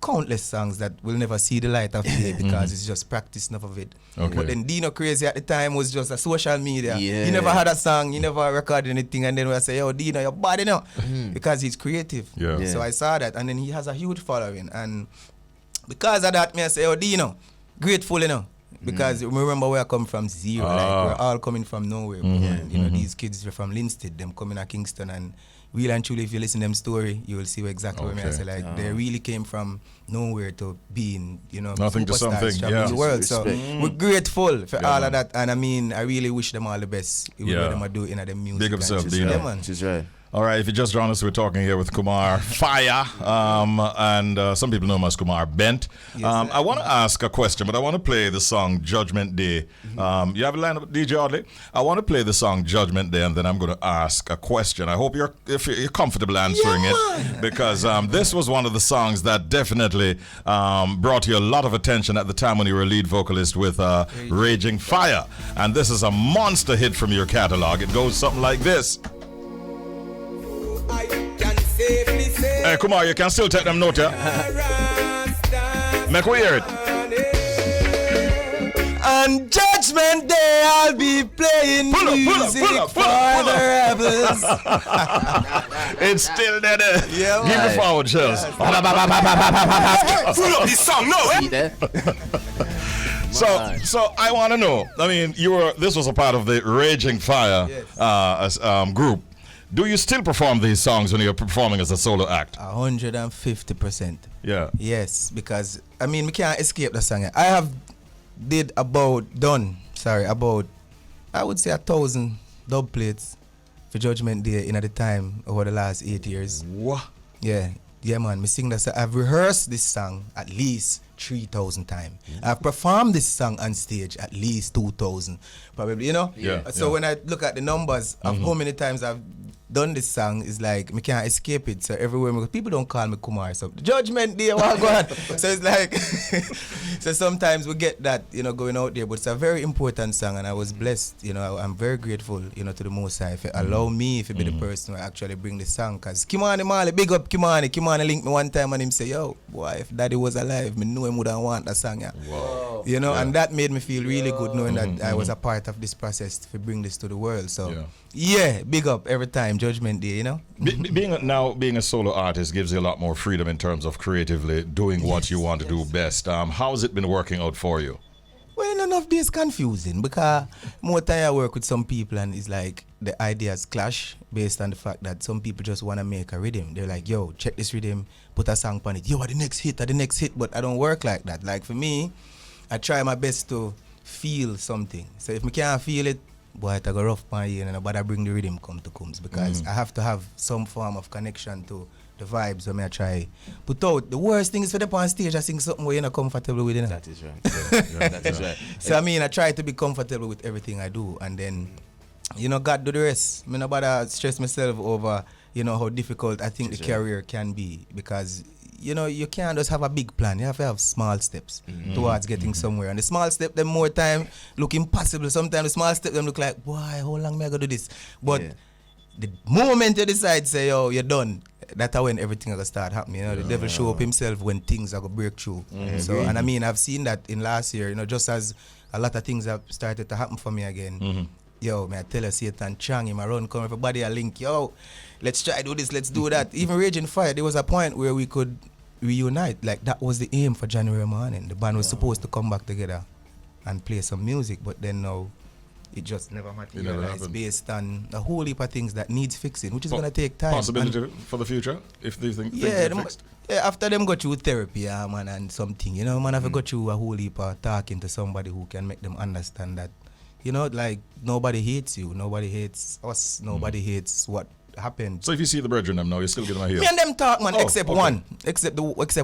H: countless songs that will never see the light of day because it's just practice, enough of it.
A: Okay.
H: But then Dino Crazy at the time was just a social media.
B: Yeah.
H: He never had a song, he never recorded anything, and then we say, yo, Dino, you're bad enough. Because he's creative.
A: Yeah.
H: So I saw that, and then he has a huge following. And because of that, me I say, yo, Dino, grateful, because remember where I come from, zero. Like, we're all coming from nowhere. These kids are from Linstead, them coming to Kingston, and really and truly, if you listen to them story, you will see exactly where I say, like, they really came from nowhere to being,
A: nothing to
H: superstars
A: something,
H: traveling the world. So we're grateful for all of that, and I mean, I really wish them all the best. What them are doing in their music.
A: Big up yourself,
H: and
A: Dino.
H: yeah, man.
B: She's right.
A: All right, if you just joined us, we're talking here with Kumar Fyah, and some people know him as Kumar Bent. I want to ask a question, but I want to play the song Judgment Day. You have a line up, DJ Audley? I want to play the song Judgment Day, and then I'm going to ask a question. I hope you're comfortable answering it, because this was one of the songs that definitely brought you a lot of attention at the time when you were a lead vocalist with Raging Fire. And this is a monster hit from your catalog. It goes something like this. Hey, Kumar, you can still take them notes, yeah? Make we hear it.
H: On Judgment Day, I'll be playing music for the rebels.
A: It's still there.
H: Yeah,
A: give it forward, Shelz.
D: Pull up this song, no,
A: So I want to know. I mean, this was a part of the Raging Fire group. Do you still perform these songs when you're performing as a solo act?
H: 150%.
A: Yeah.
H: Yes, because I mean, we can't escape the song. I have about I would say 1,000 dub plates for Judgment Day in at the time over the last 8 years.
A: What?
H: Yeah, man. Me sing that song. I've rehearsed this song at least 3,000 times. I've performed this song on stage at least 2,000, probably.
A: Yeah.
H: So when I look at the numbers of how many times I've done this song, is like me can't escape it. So everywhere people don't call me Kumar. So Judgment Day, what go on? So it's like, so sometimes we get that, going out there. But it's a very important song, and I was blessed. I'm very grateful, to the Most High if it allow me if it be the person who actually bring the song. Cause Kimani Mali, big up Kimani. Kimani linked me one time and him say, yo, boy, if Daddy was alive, me know him would have want that song. Yeah.
A: Wow.
H: And that made me feel really good knowing that I was a part of this process to bring this to the world. So big up every time. Judgment Day,
A: Being a solo artist gives you a lot more freedom in terms of creatively doing what you want to do best. How has it been working out for you?
H: Well, none of this confusing because more time I work with some people and it's like the ideas clash based on the fact that some people just want to make a rhythm. They're like, yo, check this rhythm, put a song on it. Yo, the next hit. But I don't work like that. Like for me, I try my best to feel something. So if I can't feel it, boy, I go rough my ear and I bring the rhythm comes because I have to have some form of connection to the vibes when I try put out. The worst thing is for the on stage I sing something where you're not comfortable with it.
B: That is right. That is right.
H: So I mean I try to be comfortable with everything I do, and then God do the rest. I mean I stress myself over how difficult I think the career can be, because you can't just have a big plan. You have to have small steps towards getting somewhere. And the small step, them more time look impossible. Sometimes the small step, them look like, boy, how long may I go do this? But the moment you decide, say, yo, you're done, that's when everything is going to start happening. The devil show up himself when things are going to break through. So, and I mean, I've seen that in last year, just as a lot of things have started to happen for me again. Yo, may I tell you, Satan Chang, him around, come everybody a link, yo, let's try do this, let's do that. Even Raging Fire, there was a point where we could reunite. Like that was the aim for January morning. The band was supposed to come back together and play some music, but then now, it just never
A: never
H: materialized
A: happened.
H: based on a whole heap of things that needs fixing, which is going to take time.
A: Possibility for the future if these things
H: Yeah,
A: get fixed.
H: after them go through therapy, man, and something, man have to go through a whole heap of talking to somebody who can make them understand that, like nobody hates you, nobody hates us, nobody hates what happened.
A: So if you see the brethren them now, you're still getting my heel.
H: Me and them talk, man,
A: Oh,
H: except
A: okay.
H: one. Except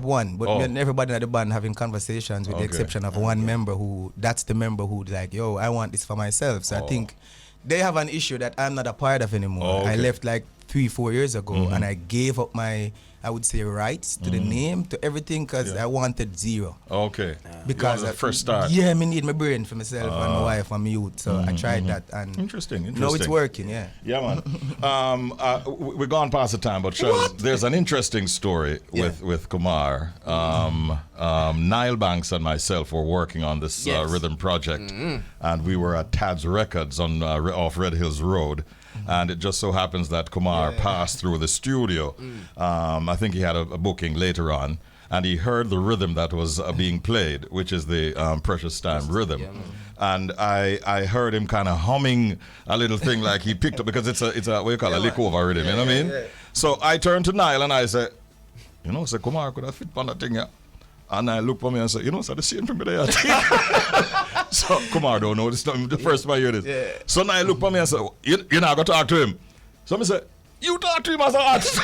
H: one. But
A: Oh.
H: me and everybody at the band having conversations with the
A: Okay.
H: exception of one member that's the member who's like, yo, I want this for myself. So I think they have an issue that I'm not a part of anymore.
A: Oh, okay.
H: I left like 3-4 years ago and I gave up my, I would say, rights to the name, to everything, because I wanted zero.
A: Okay.
H: Because
A: the first start.
H: Yeah, me need my brain for myself and my wife and my youth. So I tried that and
A: Interesting.
H: now it's working, yeah.
A: Yeah, man. We're gone past the time, but Shelz, there's an interesting story with Kumar. Nile Banks and myself were working on this rhythm project, and we were at Tad's Records on off Red Hills Road. And it just so happens that Kumar passed through the studio. I think he had a booking later on, and he heard the rhythm that was being played, which is the Precious Time rhythm. And I heard him kind of humming a little thing like he picked up, because it's a what you call a lick over rhythm, you know what I mean? So I turned to Nile and I said, Kumar could have fit on that thing, yeah. And I looked for me and said, so the same from me there. So Kumar don't know, this is not the first time I hear this.
H: Yeah.
A: So now I looked for me and said, you're not going to talk to him. So I said, you talk to him as an artist.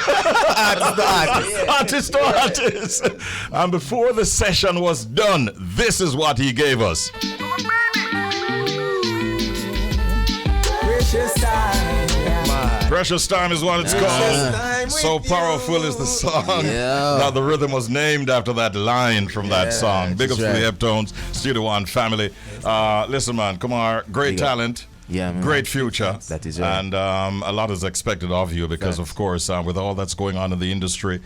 A: Artist to artist. And before the session was done, this is what he gave us. Precious Time is what it's called. So powerful is the song.
B: Yeah.
A: Now the rhythm was named after that line from that song. Big ups
B: right.
A: to the Heptones, Studio One family. Listen, man, Kumar, great talent.
B: Yeah, man.
A: Great future.
B: That is right.
A: And a lot is expected of you because, of course, with all that's going on in the industry,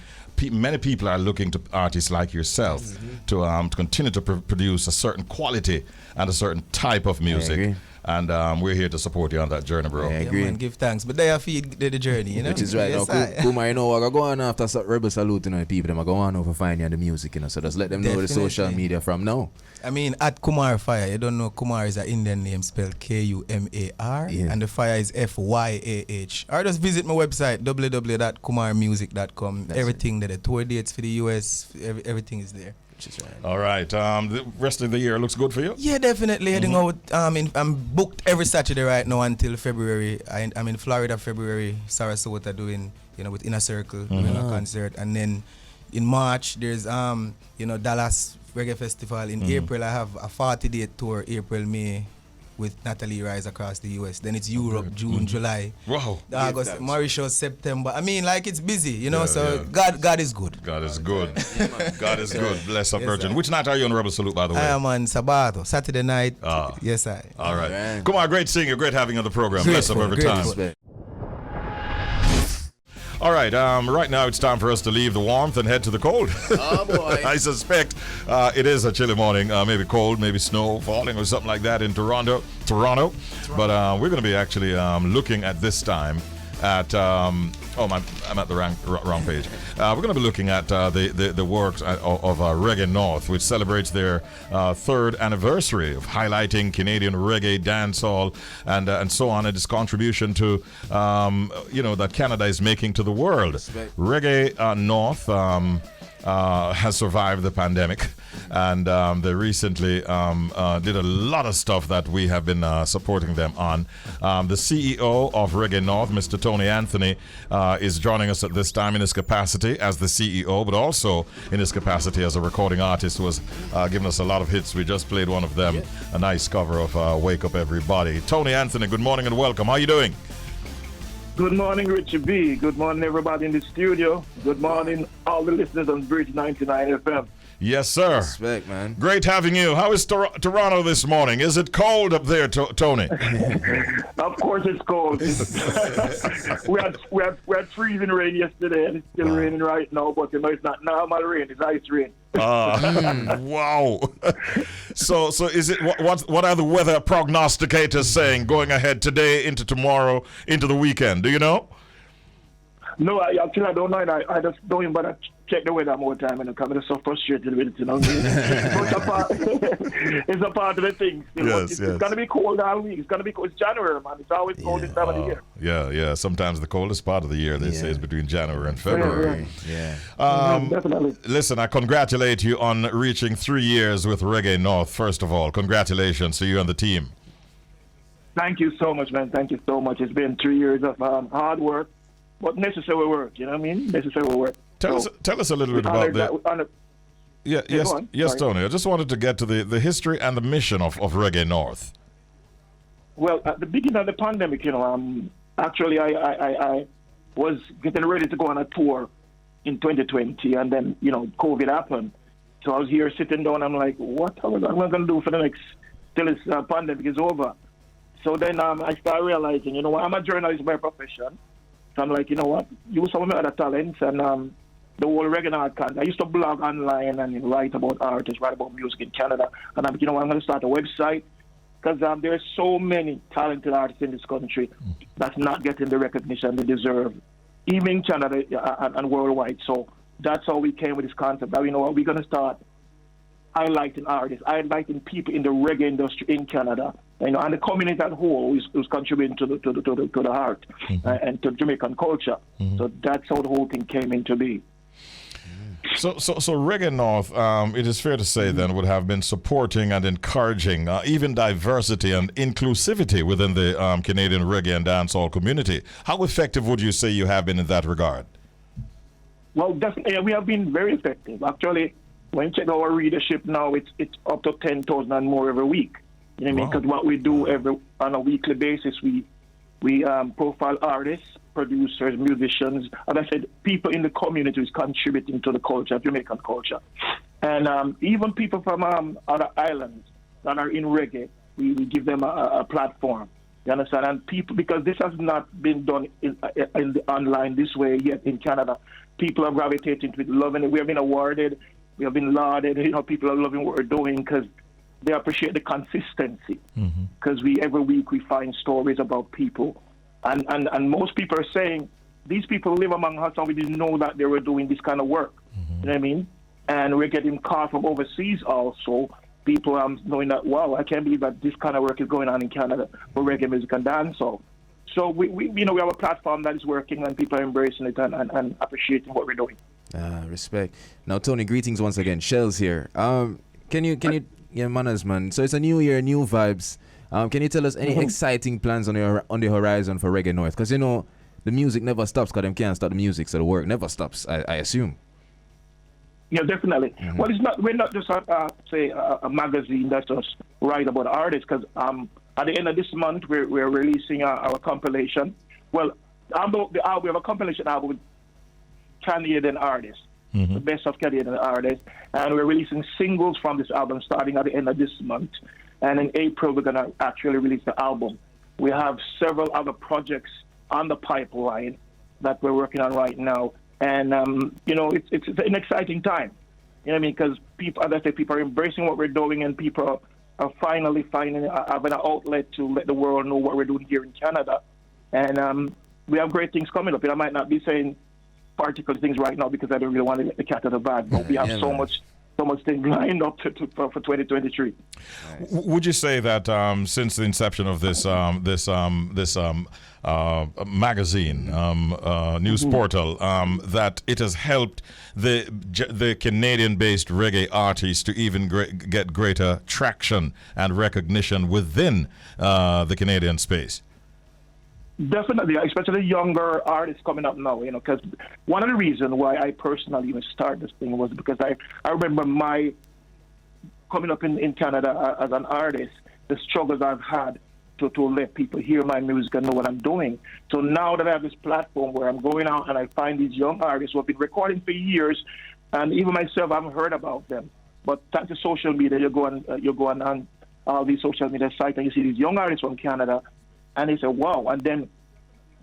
A: many people are looking to artists like yourself to continue to produce a certain quality and a certain type of music.
B: agree.
A: And we're here to support you on that journey, bro.
B: I
H: Yeah,
B: agree.
H: man, give thanks. But they are feed the journey, you know?
B: Which is right.
H: Yes,
B: Now, Kumar, I go on after Rebel Salute, people, them I go on over find you on the music, so just let them know the social
H: Definitely.
B: media from now.
H: I mean, at Kumar Fyah, you don't know, Kumar is an Indian name spelled Kumar, and the Fyah is FYAH. Or just visit my website, www.kumarmusic.com. Everything there, the tour dates for the US, everything is there.
B: Which is right.
A: All right. The rest of the year looks good for you?
H: Yeah, definitely. Heading out. I'm booked every Saturday right now until February. I'm in Florida February, Sarasota doing, with Inner Circle, doing a concert. And then in March, there's, Dallas Reggae Festival. In April, I have a 40-day tour, April, May, with Natalie Rise across the US. Then it's Europe, June, July.
A: Wow.
H: August, Mauritius, September. I mean, like, it's busy,
A: Yeah,
H: so
A: yeah.
H: God is good.
A: God is good. God is good. Bless our
H: Yes,
A: Virgin.
H: sir.
A: Which night are you on Rebel Salute, by the way?
H: I am on Sabato, Saturday night. Yes, I.
A: All right.
B: Alright.
A: Come on, great seeing you. Great having you on the program. Bless up every time.
B: Respect.
A: All right. Right now it's time for us to leave the warmth and head to the cold.
B: Oh, boy.
A: I suspect it is a chilly morning. Maybe cold, maybe snow falling or something like that in Toronto. But we're going to be actually looking at this time at I'm at the wrong page. We're going to be looking at the works of Reggae North, which celebrates their third anniversary of highlighting Canadian reggae, dancehall, and so on, and its contribution to that Canada is making to the world. Reggae North has survived the pandemic, and they recently did a lot of stuff that we have been supporting them on. The CEO of Reggae North, Mr. Tony Anthony, is joining us at this time in his capacity as the CEO, but also in his capacity as a recording artist who has given us a lot of hits. We just played one of them, a nice cover of Wake Up Everybody. Tony Anthony, good morning and welcome. How are you doing?
G: Good morning, Richie B. Good morning, everybody in the studio. Good morning, all the listeners on Bridge 99 FM.
A: Yes, sir.
B: Respect, man.
A: Great having you. How is Toronto this morning? Is it cold up there, Tony?
G: Of course, it's cold. we had freezing rain yesterday, and it's still raining right now. But it's not normal rain; it's ice rain.
A: Wow. So is it what are the weather prognosticators saying going ahead today into tomorrow into the weekend? Do you know?
I: No, I don't know. I just don't even bother check the weather more time, because I'm just so frustrated with it, But it's a part of the thing. It's going to be cold all week. It's going to be cold. It's January, man. It's always cold this time of the year.
A: Yeah. Sometimes the coldest part of the year, they say, is between January and February.
I: Definitely.
A: Listen, I congratulate you on reaching 3 years with Reggae North, first of all. Congratulations to you and the team.
I: Thank you so much, man. Thank you so much. It's been 3 years of hard work, but necessary work. You know what I mean? Necessary work.
A: Tell us a little bit about that. Yes, Tony. I just wanted to get to the history and the mission of Reggae North.
I: Well, at the beginning of the pandemic, actually I was getting ready to go on a tour in 2020, and then COVID happened. So I was here sitting down. I'm like, what am I going to do for the next till this pandemic is over? So then I started realizing, I'm a journalist by profession. So I'm like, use some of my other talents and the whole Reggae North content. I used to blog online and write about artists, write about music in Canada. And I'm going to start a website because there are so many talented artists in this country that's not getting the recognition they deserve, even in Canada and worldwide. So that's how we came with this concept. Now, we're going to start highlighting artists, highlighting people in the reggae industry in Canada, and the community at whole is contributing to the art and to Jamaican culture. So that's how the whole thing came into being.
A: So Reggae North, it is fair to say then, would have been supporting and encouraging even diversity and inclusivity within the Canadian reggae and dancehall community. How effective would you say you have been in that regard?
I: Well, definitely, we have been very effective. Actually, when you check our readership now, it's up to 10,000 and more every week. You know what I mean? Because what we do on a weekly basis, we profile artists, producers, musicians, as I said, people in the community who's contributing to the culture, Jamaican culture. And even people from other islands that are in reggae, we give them a platform. You understand? And people, because this has not been done in the online this way yet in Canada, people are gravitating to it, loving it. We have been awarded, we have been lauded. People are loving what we're doing because they appreciate the consistency. Because every week we find stories about people. And most people are saying, these people live among us and we didn't know that they were doing this kind of work. You know what I mean? And we're getting calls from overseas also. People knowing that, wow, I can't believe that this kind of work is going on in Canada for reggae music and dancehall. So we have a platform that is working and people are embracing it and appreciating what we're doing.
B: Respect. Now, Tony, greetings once again. Shelz here. Can you manners, man. So it's a new year, new vibes. Can you tell us any exciting plans on the horizon for Reggae North? Because the music never stops. Because them can't stop the music, so the work never stops. I assume.
I: Yeah, definitely. Well, we're not just a magazine that just write about artists. Because at the end of this month, we're releasing our compilation. Well, we have a compilation album with Canadian artists, the best of Canadian artists, and we're releasing singles from this album starting at the end of this month. And in April, we're going to actually release the album. We have several other projects on the pipeline that we're working on right now. And, it's an exciting time. You know what I mean? Because people, as I say, people are embracing what we're doing and people are finally having an outlet to let the world know what we're doing here in Canada. And we have great things coming up. And I might not be saying particular things right now because I don't really want to let the cat out of the bag. But we have so much things lined up for 2023.
A: Nice. Would you say that since the inception of this magazine, news portal, that it has helped the Canadian-based reggae artists to even get greater traction and recognition within the Canadian space?
I: Definitely, especially younger artists coming up now, because one of the reasons why I personally even started this thing was because I remember my coming up in Canada as an artist, the struggles I've had to let people hear my music and know what I'm doing. So now that I have this platform where I'm going out and I find these young artists who have been recording for years, and even myself, I haven't heard about them. But thanks to social media, you go on all these social media sites and you see these young artists from Canada, and they say, wow, and then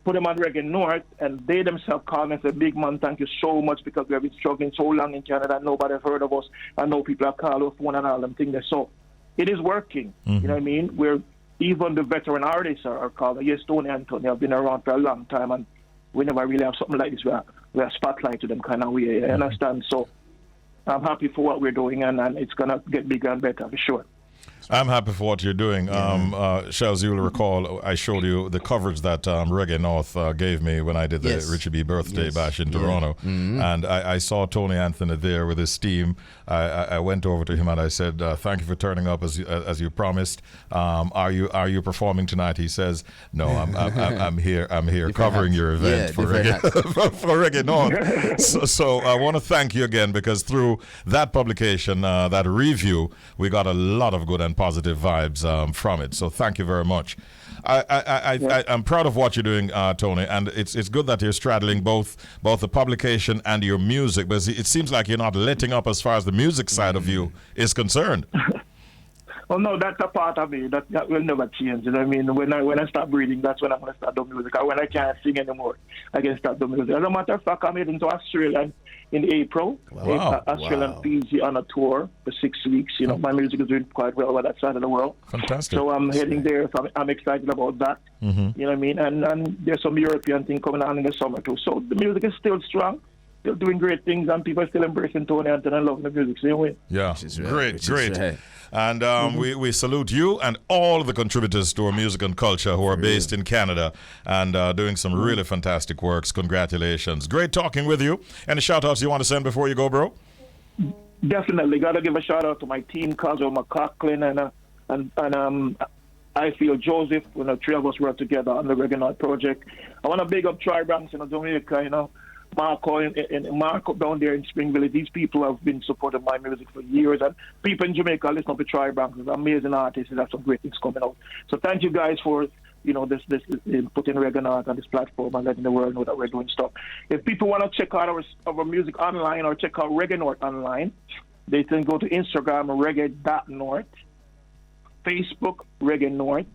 I: put them on Reggae North, and they themselves call me and say, big man, thank you so much because we have been struggling so long in Canada, nobody has heard of us, and now people are calling us phone and all them things. So it is working, you know what I mean? Where even the veteran artists are called. Yes, Tony and Tony have been around for a long time, and we never really have something like this where we are spotlight to them kind of way. You understand? So I'm happy for what we're doing, and it's gonna get bigger and better for sure.
A: I'm happy for what you're doing. Shelz, you will recall I showed you the coverage that Reggae North gave me when I did the Richie B birthday bash in Toronto. And I saw Tony Anthony there with his team. I went over to him and I said, thank you for turning up as you promised. Are you performing tonight? He says, no, I'm here covering your event for Reggae North. So I want to thank you again, because through that publication, that review, we got a lot of good and positive vibes from it. So thank you very much. I'm proud of what you're doing, Tony, and it's good that you're straddling both the publication and your music, but it seems like you're not letting up as far as the music side of you is concerned.
I: Well, no, that's a part of me. That will never change. You know what I mean? When I start breathing, that's when I'm going to start doing music. Or when I can't sing anymore, I can start doing music. As a matter of fact, I'm heading to Australia in April.
A: Wow.
I: Australia and Fiji on a tour for 6 weeks. You know, my music is doing quite well on that side of the world.
A: Fantastic.
I: So I'm heading there. So I'm excited about that. You know what I mean? And there's some European thing coming on in the summer too. So the music is still strong. Still doing great things, and people are still embracing Tony Anthony and loving the music. Same way.
A: Yeah, great. And we salute you and all the contributors to our music and culture who are based in Canada and doing some really fantastic works. Congratulations. Great talking with you. Any shout-outs you want to send before you go, bro?
I: Definitely. Got to give a shout-out to my team, Cosmo McCaughlin and I feel Joseph. You know, three of us work together on the Reggae North project. I want to big up Troy Branks in Jamaica, you know. Marco down there in Springville. These people have been supporting my music for years, and people in Jamaica listen to Troy Branks. He's an amazing artist. He has some great things coming out. So thank you guys for this putting Reggae North on this platform and letting the world know that we're doing stuff. If people want to check out our music online or check out Reggae North online, they can go to Instagram reggae.north, Facebook Reggae North,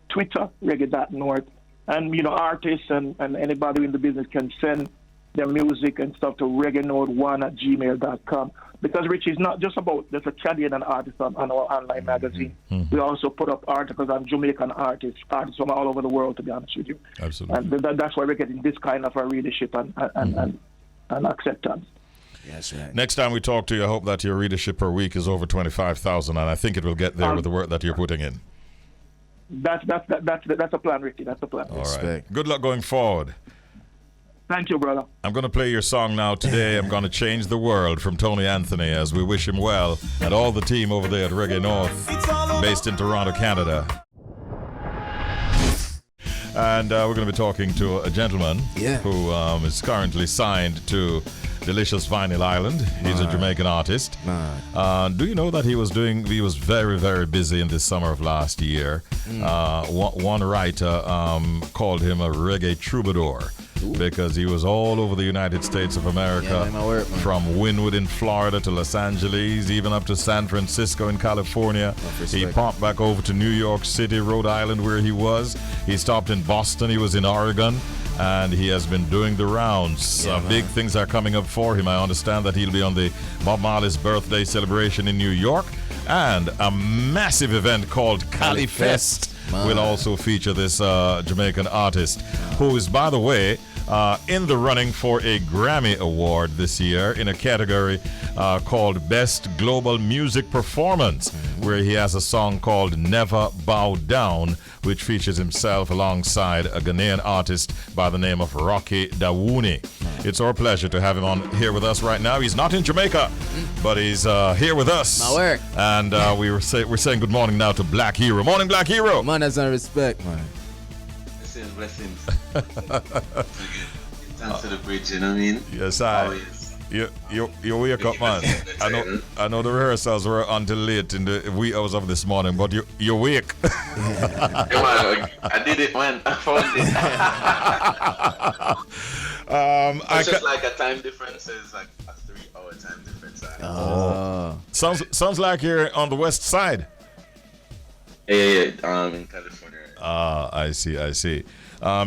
I: Twitter Reggae.north, and artists and anybody in the business can send their music and stuff to reggaenorth1@gmail.com, because Richie is not just about there's a Canadian artist on our online magazine. We also put up articles on Jamaican artists from all over the world, to be honest with you.
A: Absolutely.
I: And that's why we're getting this kind of a readership and acceptance.
B: Yes, right.
A: Next time we talk to you, I hope that your readership per week is over 25,000, and I think it will get there with the work that you're putting in.
I: That's a plan, Ricky. That's a plan.
A: All right. Good luck going forward.
I: Thank you, brother.
A: I'm going to play your song now today. I'm going to change the world from Tony Anthony, as we wish him well, and all the team over there at Reggae North, based in Toronto, Canada. And we're going to be talking to a gentleman who is currently signed to Delicious Vinyl Island. He's a Jamaican artist. Do you know that he was very, very busy in the summer of last year? One writer called him a reggae troubadour. Because he was all over the United States of America, from Wynwood in Florida to Los Angeles, even up to San Francisco in California. He popped back over to New York City, Rhode Island, where he was. He stopped in Boston. He was in Oregon. And he has been doing the rounds. Big things are coming up for him. I understand that he'll be on the Bob Marley's birthday celebration in New York. And a massive event called Cali Fest will also feature this Jamaican artist, who is, by the way, in the running for a Grammy Award this year in a category called Best Global Music Performance, where he has a song called Never Bow Down, which features himself alongside a Ghanaian artist by the name of Rocky Dawuni. It's our pleasure to have him on here with us right now. He's not in Jamaica, but he's here with us.
B: My work.
A: And we're saying good morning now to Blvlk He3ro. Morning, Blvlk He3ro.
B: Man, that's no respect, man.
J: Blessings. Thanks to the bridge, you know what I mean?
A: Yes, you wake up, man. I know the rehearsals were until late in the wee hours of this morning, but you wake.
J: I did it, man. I found it. It's just like a time difference. It's like a 3-hour time difference.
A: Sounds like you're on the west side.
J: Yeah, in California.
A: I see.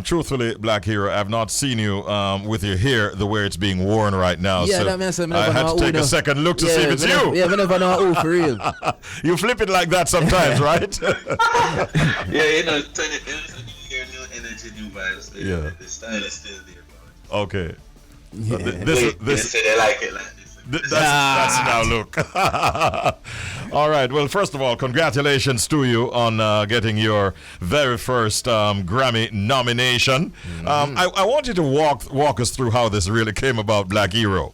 A: Truthfully, Blvlk He3ro, I've not seen you with your hair the way it's being worn right now.
B: Yeah,
A: so
B: that means
A: I had to take a second look to see if it's you.
B: Yeah, we never know who for real.
A: You flip it like that sometimes, right?
J: Yeah, turn it. New energy, new vibes there.
A: Yeah.
J: The style is still there, bro.
A: Okay.
B: Yeah.
A: This
J: say they like it like this.
A: That's now look. All right. Well, first of all, congratulations to you on getting your very first Grammy nomination. I want you to walk us through how this really came about, Blvlk He3ro.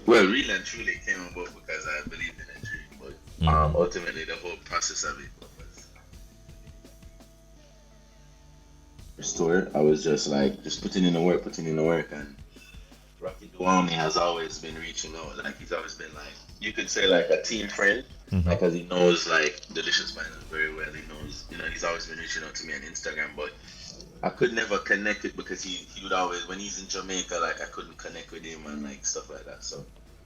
J: Well, really and truly it came about because I believed in a dream, but ultimately the whole process of it was story. I was just putting in the work, and Rocky Duwami has always been reaching out. Like he's always been like, you could say like a team friend, because he knows like Delicious Finance very well. He knows, he's always been reaching out to me on Instagram, but I could never connect it because he would always, when he's in Jamaica, like I couldn't connect with him and like stuff like that. So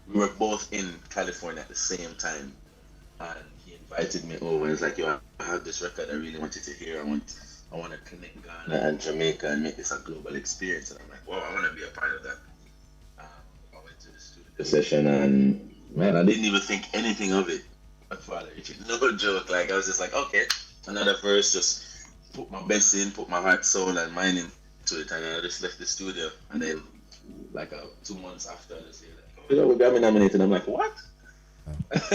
J: we were both in California at the same time, and he invited me over. He's like, yo, I have this record I really wanted to hear. I want to connect Ghana and Jamaica and make this a global experience. And I'm like, wow, I want to be a part of that. I went to the studio session and man, I didn't even think anything of it. No joke. Like I was just like, okay, another verse, just put my best in, put my heart, soul, and mind into it, and I just left the studio. And then, like 2 months after, they say, like, oh, we Grammy nominated. I'm like, what?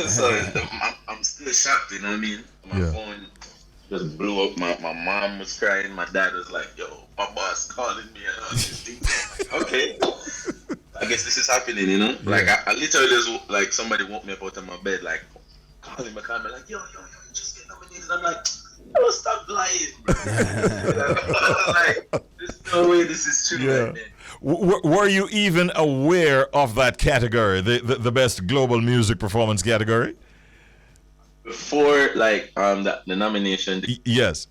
J: So I'm still shocked. You know what I mean? My phone just blew up. My mom was crying. My dad was like, yo, my boss calling me and all these things. I'm like, okay, I guess this is happening. Like I literally just like somebody woke me up out of my bed, like calling my camera, like, yo, you just get nominated. I'm like, oh, stop lying, bro. Like, there's no way this is true.
A: Yeah. Were you even aware of that category, the best global music performance category?
J: Before, like, the nomination.
A: Yes.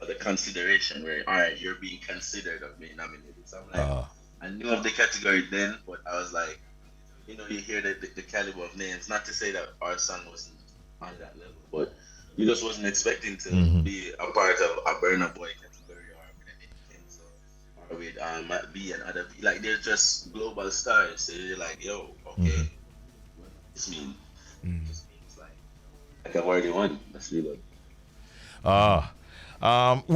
J: The consideration, where, all right, you're being considered of being nominated. So I'm like, I knew of the category then, but I was like, you hear the caliber of names. Not to say that our song wasn't on that level, but you just wasn't expecting to be a part of a Burna Boy category or anything. So, or with Matt B and other people. Like, they're just global stars. So you're like, yo, okay, what does this mean? This means like I've already won. That's really good.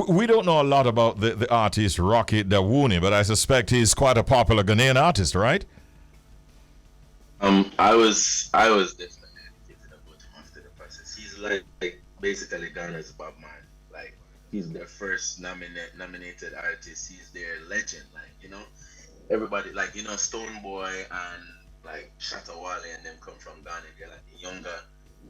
A: We don't know a lot about the artist Rocky Dawuni, but I suspect he's quite a popular Ghanaian artist, right?
J: I was definitely educated about him after the process. He's like basically Ghana's Bob Marley. Like he's their first nominated artist. He's their legend. Like everybody like Stone Boy and like Shatta Wale and them come from Ghana. They're like the younger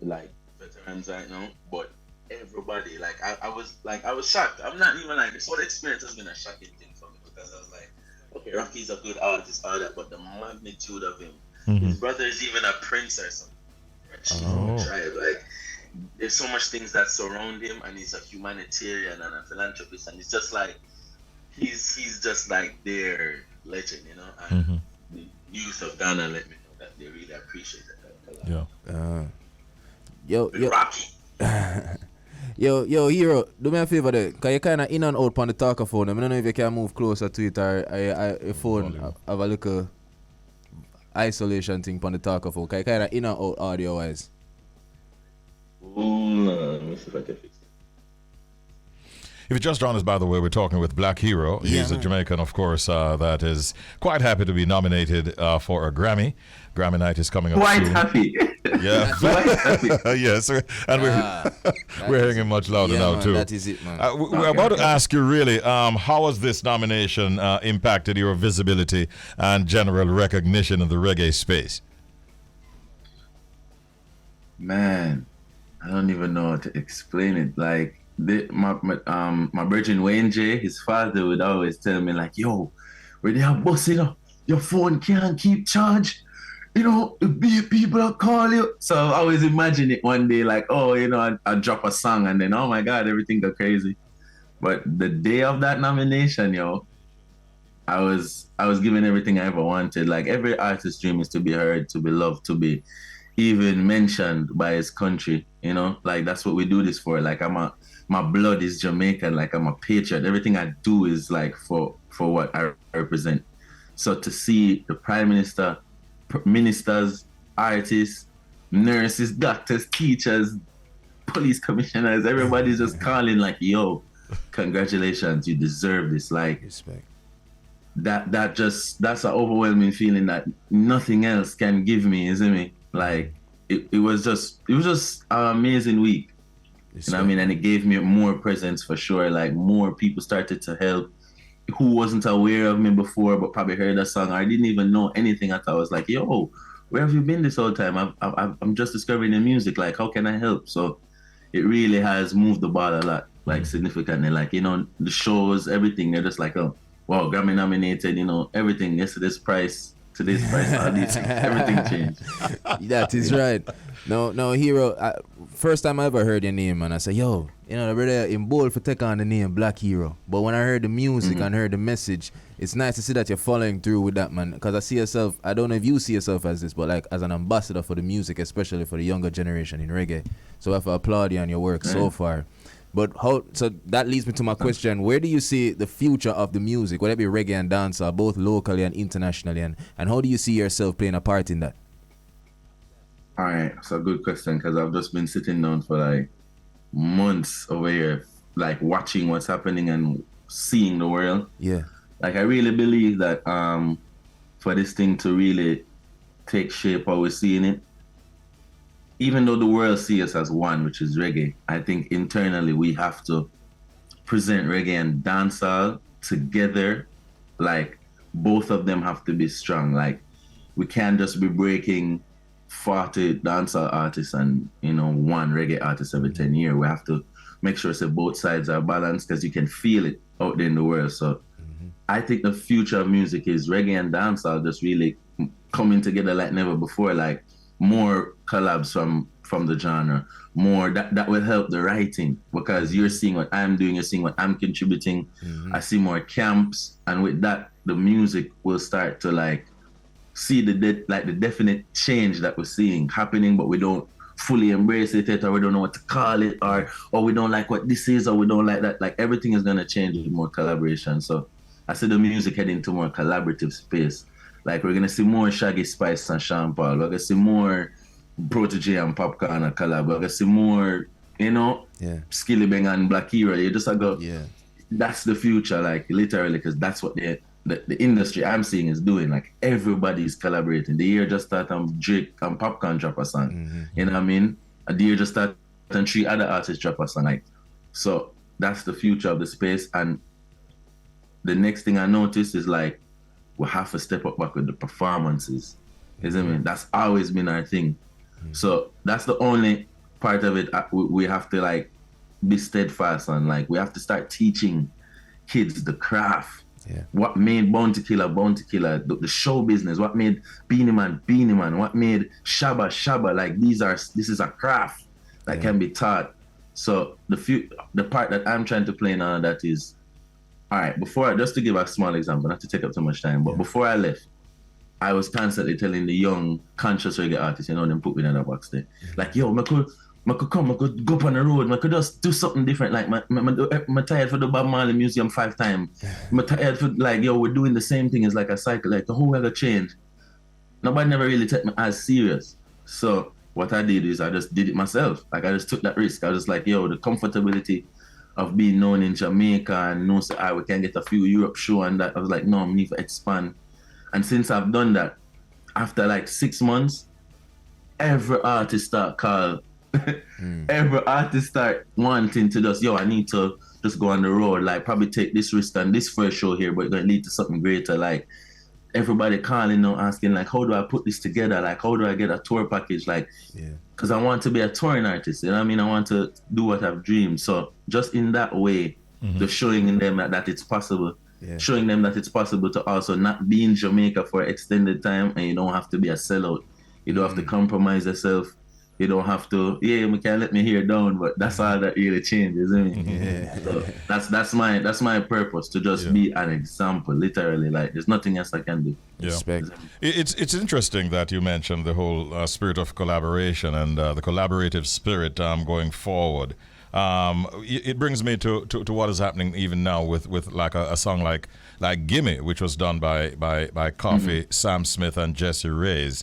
J: like veterans right now, but everybody like I was shocked. I'm not even like this whole experience has been a shocking thing for me because I was like, okay, Rocky's a good artist, all that, but the magnitude of him. His brother is even a prince or something. Tribe. Like there's so much things that surround him, and he's a humanitarian and a philanthropist, and it's just like he's just like their legend, And the youth of Ghana let me know that they really appreciate that.
B: Yo,
J: Rocky.
B: Yo, He3ro, do me a favor there, cause you kinda in and out on the talker phone. I don't know if you can move closer to it or your phone have a little isolation thing on the talker phone. Cause you kinda in and out audio wise.
J: Let me see if I can fix it.
A: If you just joined us, by the way, we're talking with Blvlk He3ro. He's a Jamaican, of course, that is quite happy to be nominated for a Grammy. Grammy night is coming up
J: Quite
A: soon.
J: happy.
A: Yeah.
J: Quite happy.
A: Yes, and we're hearing him much louder now,
B: man,
A: too.
B: that is it, man.
A: We're about to ask you, really, how has this nomination impacted your visibility and general recognition in the reggae space?
J: Man, I don't even know how to explain it. Like, my virgin Wayne J, his father would always tell me like, yo, when they are busting, your phone can't keep charge. The people will call you. So I always imagine it one day like, oh, I drop a song and then, oh my God, everything go crazy. But the day of that nomination, I was given everything I ever wanted. Like every artist's dream is to be heard, to be loved, to be even mentioned by his country, like that's what we do this for. Like my blood is Jamaican, like I'm a patriot. Everything I do is like for what I represent. So to see the Prime Minister, ministers, artists, nurses, doctors, teachers, police commissioners, everybody's just calling like, yo, congratulations, you deserve this. Like,
B: Respect.
J: That's an overwhelming feeling that nothing else can give me, isn't it? Like, it was just an amazing week. You know what I mean? And it gave me more presence for sure. Like, more people started to help who wasn't aware of me before, but probably heard a song. I didn't even know anything. I thought I was like, yo, where have you been this whole time? I'm just discovering the music. Like, how can I help? So it really has moved the ball a lot, like significantly. Like, you know, the shows, everything, they're just like, oh, wow, Grammy nominated, you know, everything. Yesterday's price, today's price, all these things, everything changed.
B: That is right. No, He3ro. First time I ever heard your name, man, I said, yo, you know, the brother in bold for take on the name Blvlk He3ro. But when I heard the music and heard the message, it's nice to see that you're following through with that, man. Because I see yourself, I don't know if you see yourself as this, but like as an ambassador for the music, especially for the younger generation in reggae. So I have to applaud you on your work so far. But so that leads me to my question. Where do you see the future of the music, whether it be reggae and dancehall, both locally and internationally, and how do you see yourself playing a part in that?
J: All right, so good question, because I've just been sitting down for like months over here, like watching what's happening and seeing the world.
B: Yeah.
J: Like, I really believe that for this thing to really take shape how we're seeing it, even though the world sees us as one, which is reggae, I think internally we have to present reggae and dancehall together. Like, both of them have to be strong. Like, we can't just be breaking 40 dancehall artists and, you know, one reggae artist every 10 years. We have to make sure that both sides are balanced, because you can feel it out there in the world. So I think the future of music is reggae and dancehall just really coming together like never before. Like, more collabs from the genre, more that will help the writing, because you're seeing what I'm doing, you're seeing what I'm contributing. I see more camps, and with that, the music will start to like see the definite change that we're seeing happening, but we don't fully embrace it yet, or we don't know what to call it, or we don't like what this is, or we don't like that. Like, everything is gonna change with more collaboration. So I see the music heading to more collaborative space. Like, we're gonna see more Shaggy Spice and Sean Paul. We're gonna see more Protege and Popcorn and collab. We're gonna see more, you know, Skilly Bang and Blvlk He3ro. You just go, that's the future, like, literally, because that's what the industry I'm seeing is doing. Like, everybody's collaborating. The year just started Drake and Popcorn drop a song. You know what I mean? The year just started and 3 other artists drop a song. Like, so that's the future of the space. And the next thing I noticed is like, we have to step up back with the performances. Isn't it? That's always been our thing. So that's the only part of it we have to like be steadfast on. Like, we have to start teaching kids the craft. What made Bounty Killer, the show business, what made Beanie Man, what made Shabba. Like, this is a craft that can be taught. So the part that I'm trying to play in all of that is, all right, just to give a small example, not to take up too much time, but before I left, I was constantly telling the young conscious reggae artists, you know, them put me in a box there. Like, yo, I could come, I could go up on the road, I could just do something different. Like, I'm tired for the Bob Marley Museum 5 times. I'm tired for, like, yo, we're doing the same thing as like a cycle, like the whole world change. Nobody never really took me as serious. So what I did is I just did it myself. Like, I just took that risk. I was just like, yo, the comfortability of being known in Jamaica and know that we can get a few Europe show and that. I was like, no, I need to expand. And since I've done that, after like 6 months, every artist start call. Every artist start wanting to just, yo, I need to just go on the road, like probably take this risk and this first show here, but it's gonna lead to something greater. Like, everybody calling now asking, like, how do I put this together? Like, how do I get a tour package? Like, because I want to be a touring artist, you know what I mean? I want to do what I've dreamed. So just in that way, just showing them that it's possible. Showing them that it's possible to also not be in Jamaica for extended time, and you don't have to be a sellout. You don't have to compromise yourself. You don't have to, we can't let me hear down, but that's all that really changes, isn't it? So that's my purpose, to just be an example, literally. Like, there's nothing else I can do.
A: Respect. It's interesting that you mentioned the whole spirit of collaboration and the collaborative spirit going forward. It brings me to what is happening even now with like a song like Gimme, which was done by Coffee, Sam Smith and Jesse Reyes,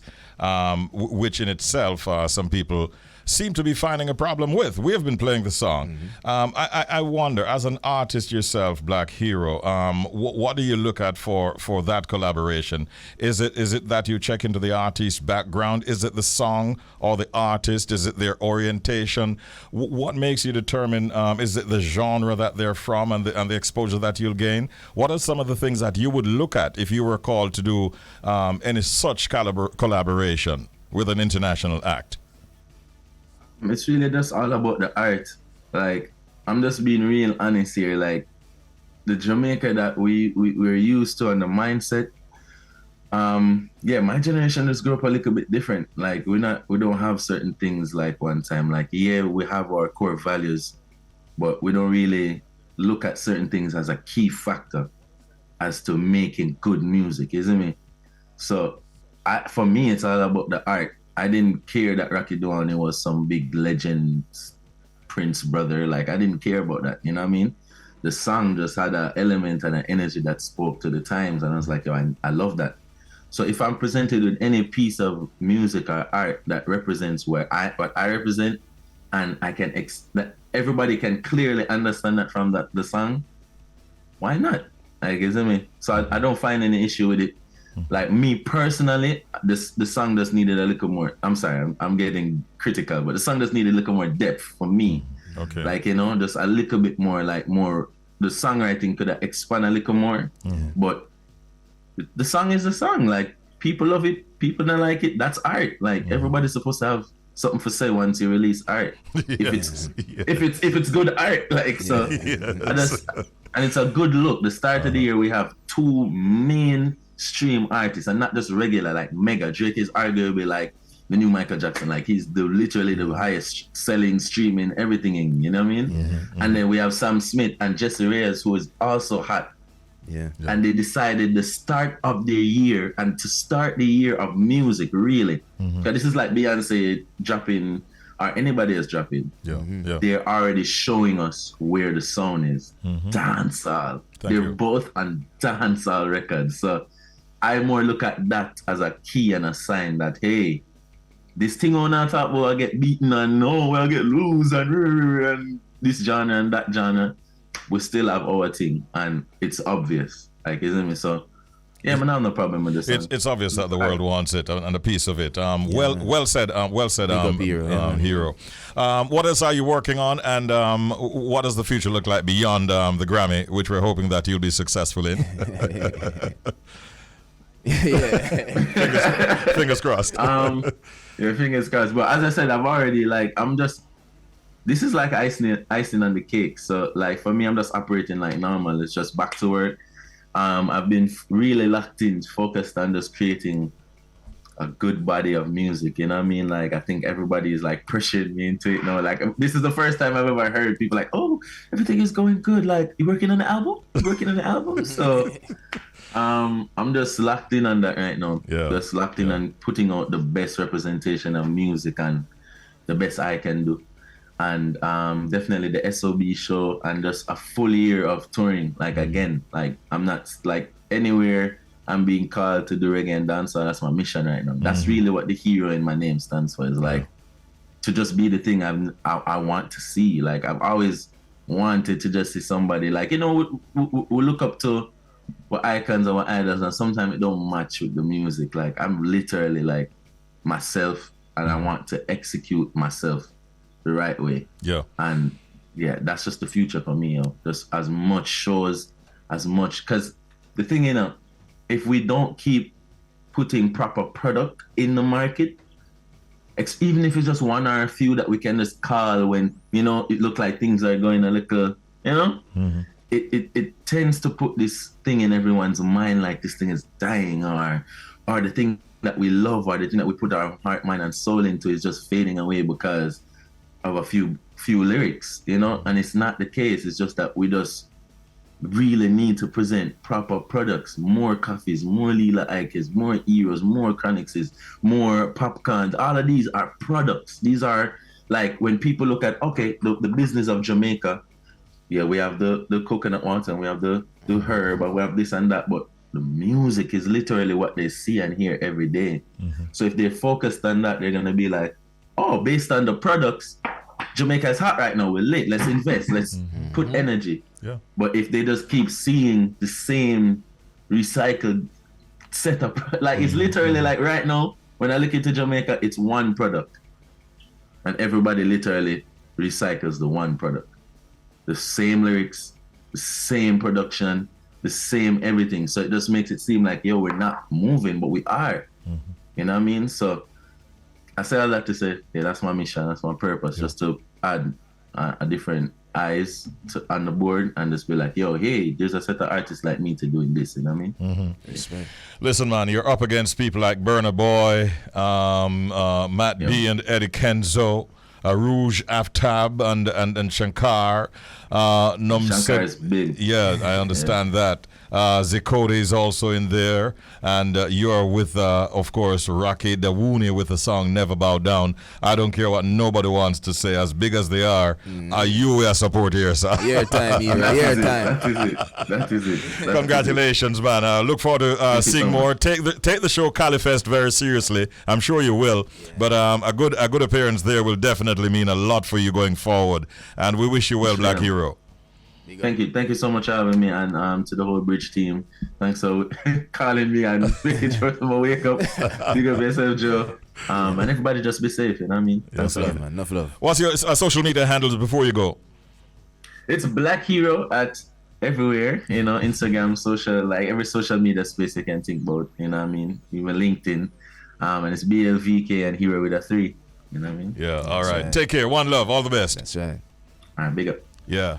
A: which in itself some people seem to be finding a problem with. We have been playing the song. I wonder, as an artist yourself, Blvlk He3ro, what do you look at for that collaboration? Is it that you check into the artist's background? Is it the song or the artist? Is it their orientation? What makes you determine? Is it the genre that they're from and the exposure that you'll gain? What are some of the things that you would look at if you were called to do any such collaboration with an international act?
J: It's really just all about the art. Like, I'm just being real honest here. Like, the Jamaica that we're used to and the mindset, my generation just grew up a little bit different. Like, we don't have certain things like one time. Like, yeah, we have our core values, but we don't really look at certain things as a key factor as to making good music, isn't it? So for me, it's all about the art. I didn't care that Rocky Duane was some big legend, Prince brother. Like, I didn't care about that, you know what I mean? The song just had an element and an energy that spoke to the times, and I was like, yo, I love that. So if I'm presented with any piece of music or art that represents what I represent, and I can that everybody can clearly understand that from the song, why not? Like, isn't it? So I don't find any issue with it. Like, me personally, the song just needed a little more. I'm sorry, I'm getting critical, but the song just needed a little more depth for me.
A: Okay.
J: Like, you know, just a little bit more, like more. The songwriting could have expanded a little more, but the song is a song. Like, people love it, people don't like it. That's art. Like, everybody's supposed to have something for say once you release art.
A: Yes.
J: If it's good art, like, so.
A: Yes.
J: And it's a good look. The start of the year, we have 2 mainstream artists, and not just regular, like mega. Drake is arguably like the new Michael Jackson. Like, he's literally the highest selling, streaming, everything in, you know what I mean? And then we have Sam Smith and Jesse Reyes, who is also hot. And they decided the start of their year, and to start the year of music, really. Because this is like Beyonce dropping, or anybody else dropping. They're already showing us where the sound is. Dancehall. They're both on dancehall records. So I more look at that as a key and a sign that, hey, this thing on our top, I get beaten and no, I get lose and this genre and that genre. We still have our thing, and it's obvious. Like, isn't it? So, yeah, man, I have no problem with this.
A: It's obvious that the world wants it and a piece of it. Well said, Hero. What else are you working on, and what does the future look like beyond the Grammy, which we're hoping that you'll be successful in? Fingers crossed.
J: Fingers crossed. But as I said, I've already, like, this is like icing on the cake. So, like, for me, I'm just operating like normal. It's just back to work. I've been really locked in, focused on just creating a good body of music, you know what I mean? Like, I think everybody is like pressuring me into it now. Like, this is the first time I've ever heard people like, oh, everything is going good. Like, you working on the album? So I'm just locked in on that right now. Just locked in on putting out the best representation of music and the best I can do. And definitely the SOB show, and just a full year of touring. Like, again, like, I'm not like anywhere I'm being called to do reggae and dancehall. That's my mission right now. That's really what the hero in my name stands for. Is like to just be the thing I want to see. Like, I've always wanted to just see somebody, like, you know, we look up to what icons or what idols, and sometimes it don't match with the music. Like, I'm literally like myself, and I want to execute myself the right way. And that's just the future for me, yo. Just as much shows, as much, because the thing, you know, if we don't keep putting proper product in the market, even if it's just one or a few that we can just call when, you know, it look like things are going a little, you know, it tends to put this thing in everyone's mind, like this thing is dying, or the thing that we love, or the thing that we put our heart, mind, and soul into is just fading away because of a few lyrics, you know. And it's not the case. It's just that we just really need to present proper products, more coffees, more Lila Ikes, more Eros, more Chronixes, more popcorns. All of these are products. These are, like, when people look at, okay, the business of Jamaica, we have the coconut water, and we have the herb, and we have this and that, but the music is literally what they see and hear every day. So if they're focused on that, they're gonna be like, oh, based on the products, Jamaica is hot right now. We're lit. Let's invest. Let's put energy.
A: Yeah.
J: But if they just keep seeing the same recycled setup, like it's literally like right now, when I look into Jamaica, it's one product. And everybody literally recycles the one product. The same lyrics, the same production, the same everything. So it just makes it seem like, yo, we're not moving, but we are. You know what I mean? So I say all that to say, yeah, that's my mission, that's my purpose, just to add a different eyes on the board and just be like, yo, hey, there's a set of artists like me to doing this, you know what I mean?
A: Listen, man, you're up against people like Burna Boy, Matt B and Eddie Kenzo, Rouge Aftab and Shankar.
J: Shankar is big.
A: Yeah, I understand that. Zikode is also in there, and you're with, of course, Rocky Dawuni with the song "Never Bow Down." I don't care what nobody wants to say. As big as they are you a support here, sir.
B: Your time, your time.
J: That is it.
A: Congratulations, man. Look forward to seeing more. Take the show Califest very seriously. I'm sure you will. But a good appearance there will definitely mean a lot for you going forward. And we wish you well, Blvlk He3ro.
J: Thank you so much for having me, and to the whole Bridge team. Thanks for calling me and making sure I wake up. Big up yourself, Joe. And everybody just be safe, you know what I mean?
A: Yes,
B: man. Enough love.
A: What's your social media handles before you go?
J: It's Blvlk He3ro at everywhere, you know, Instagram, social, like every social media space you can think about, you know what I mean? Even LinkedIn. And it's Blvk and He3ro with a 3, you know what I mean?
A: Yeah, all right. Take care. One love. All the best.
B: That's right.
J: All right, big up.
A: Yeah.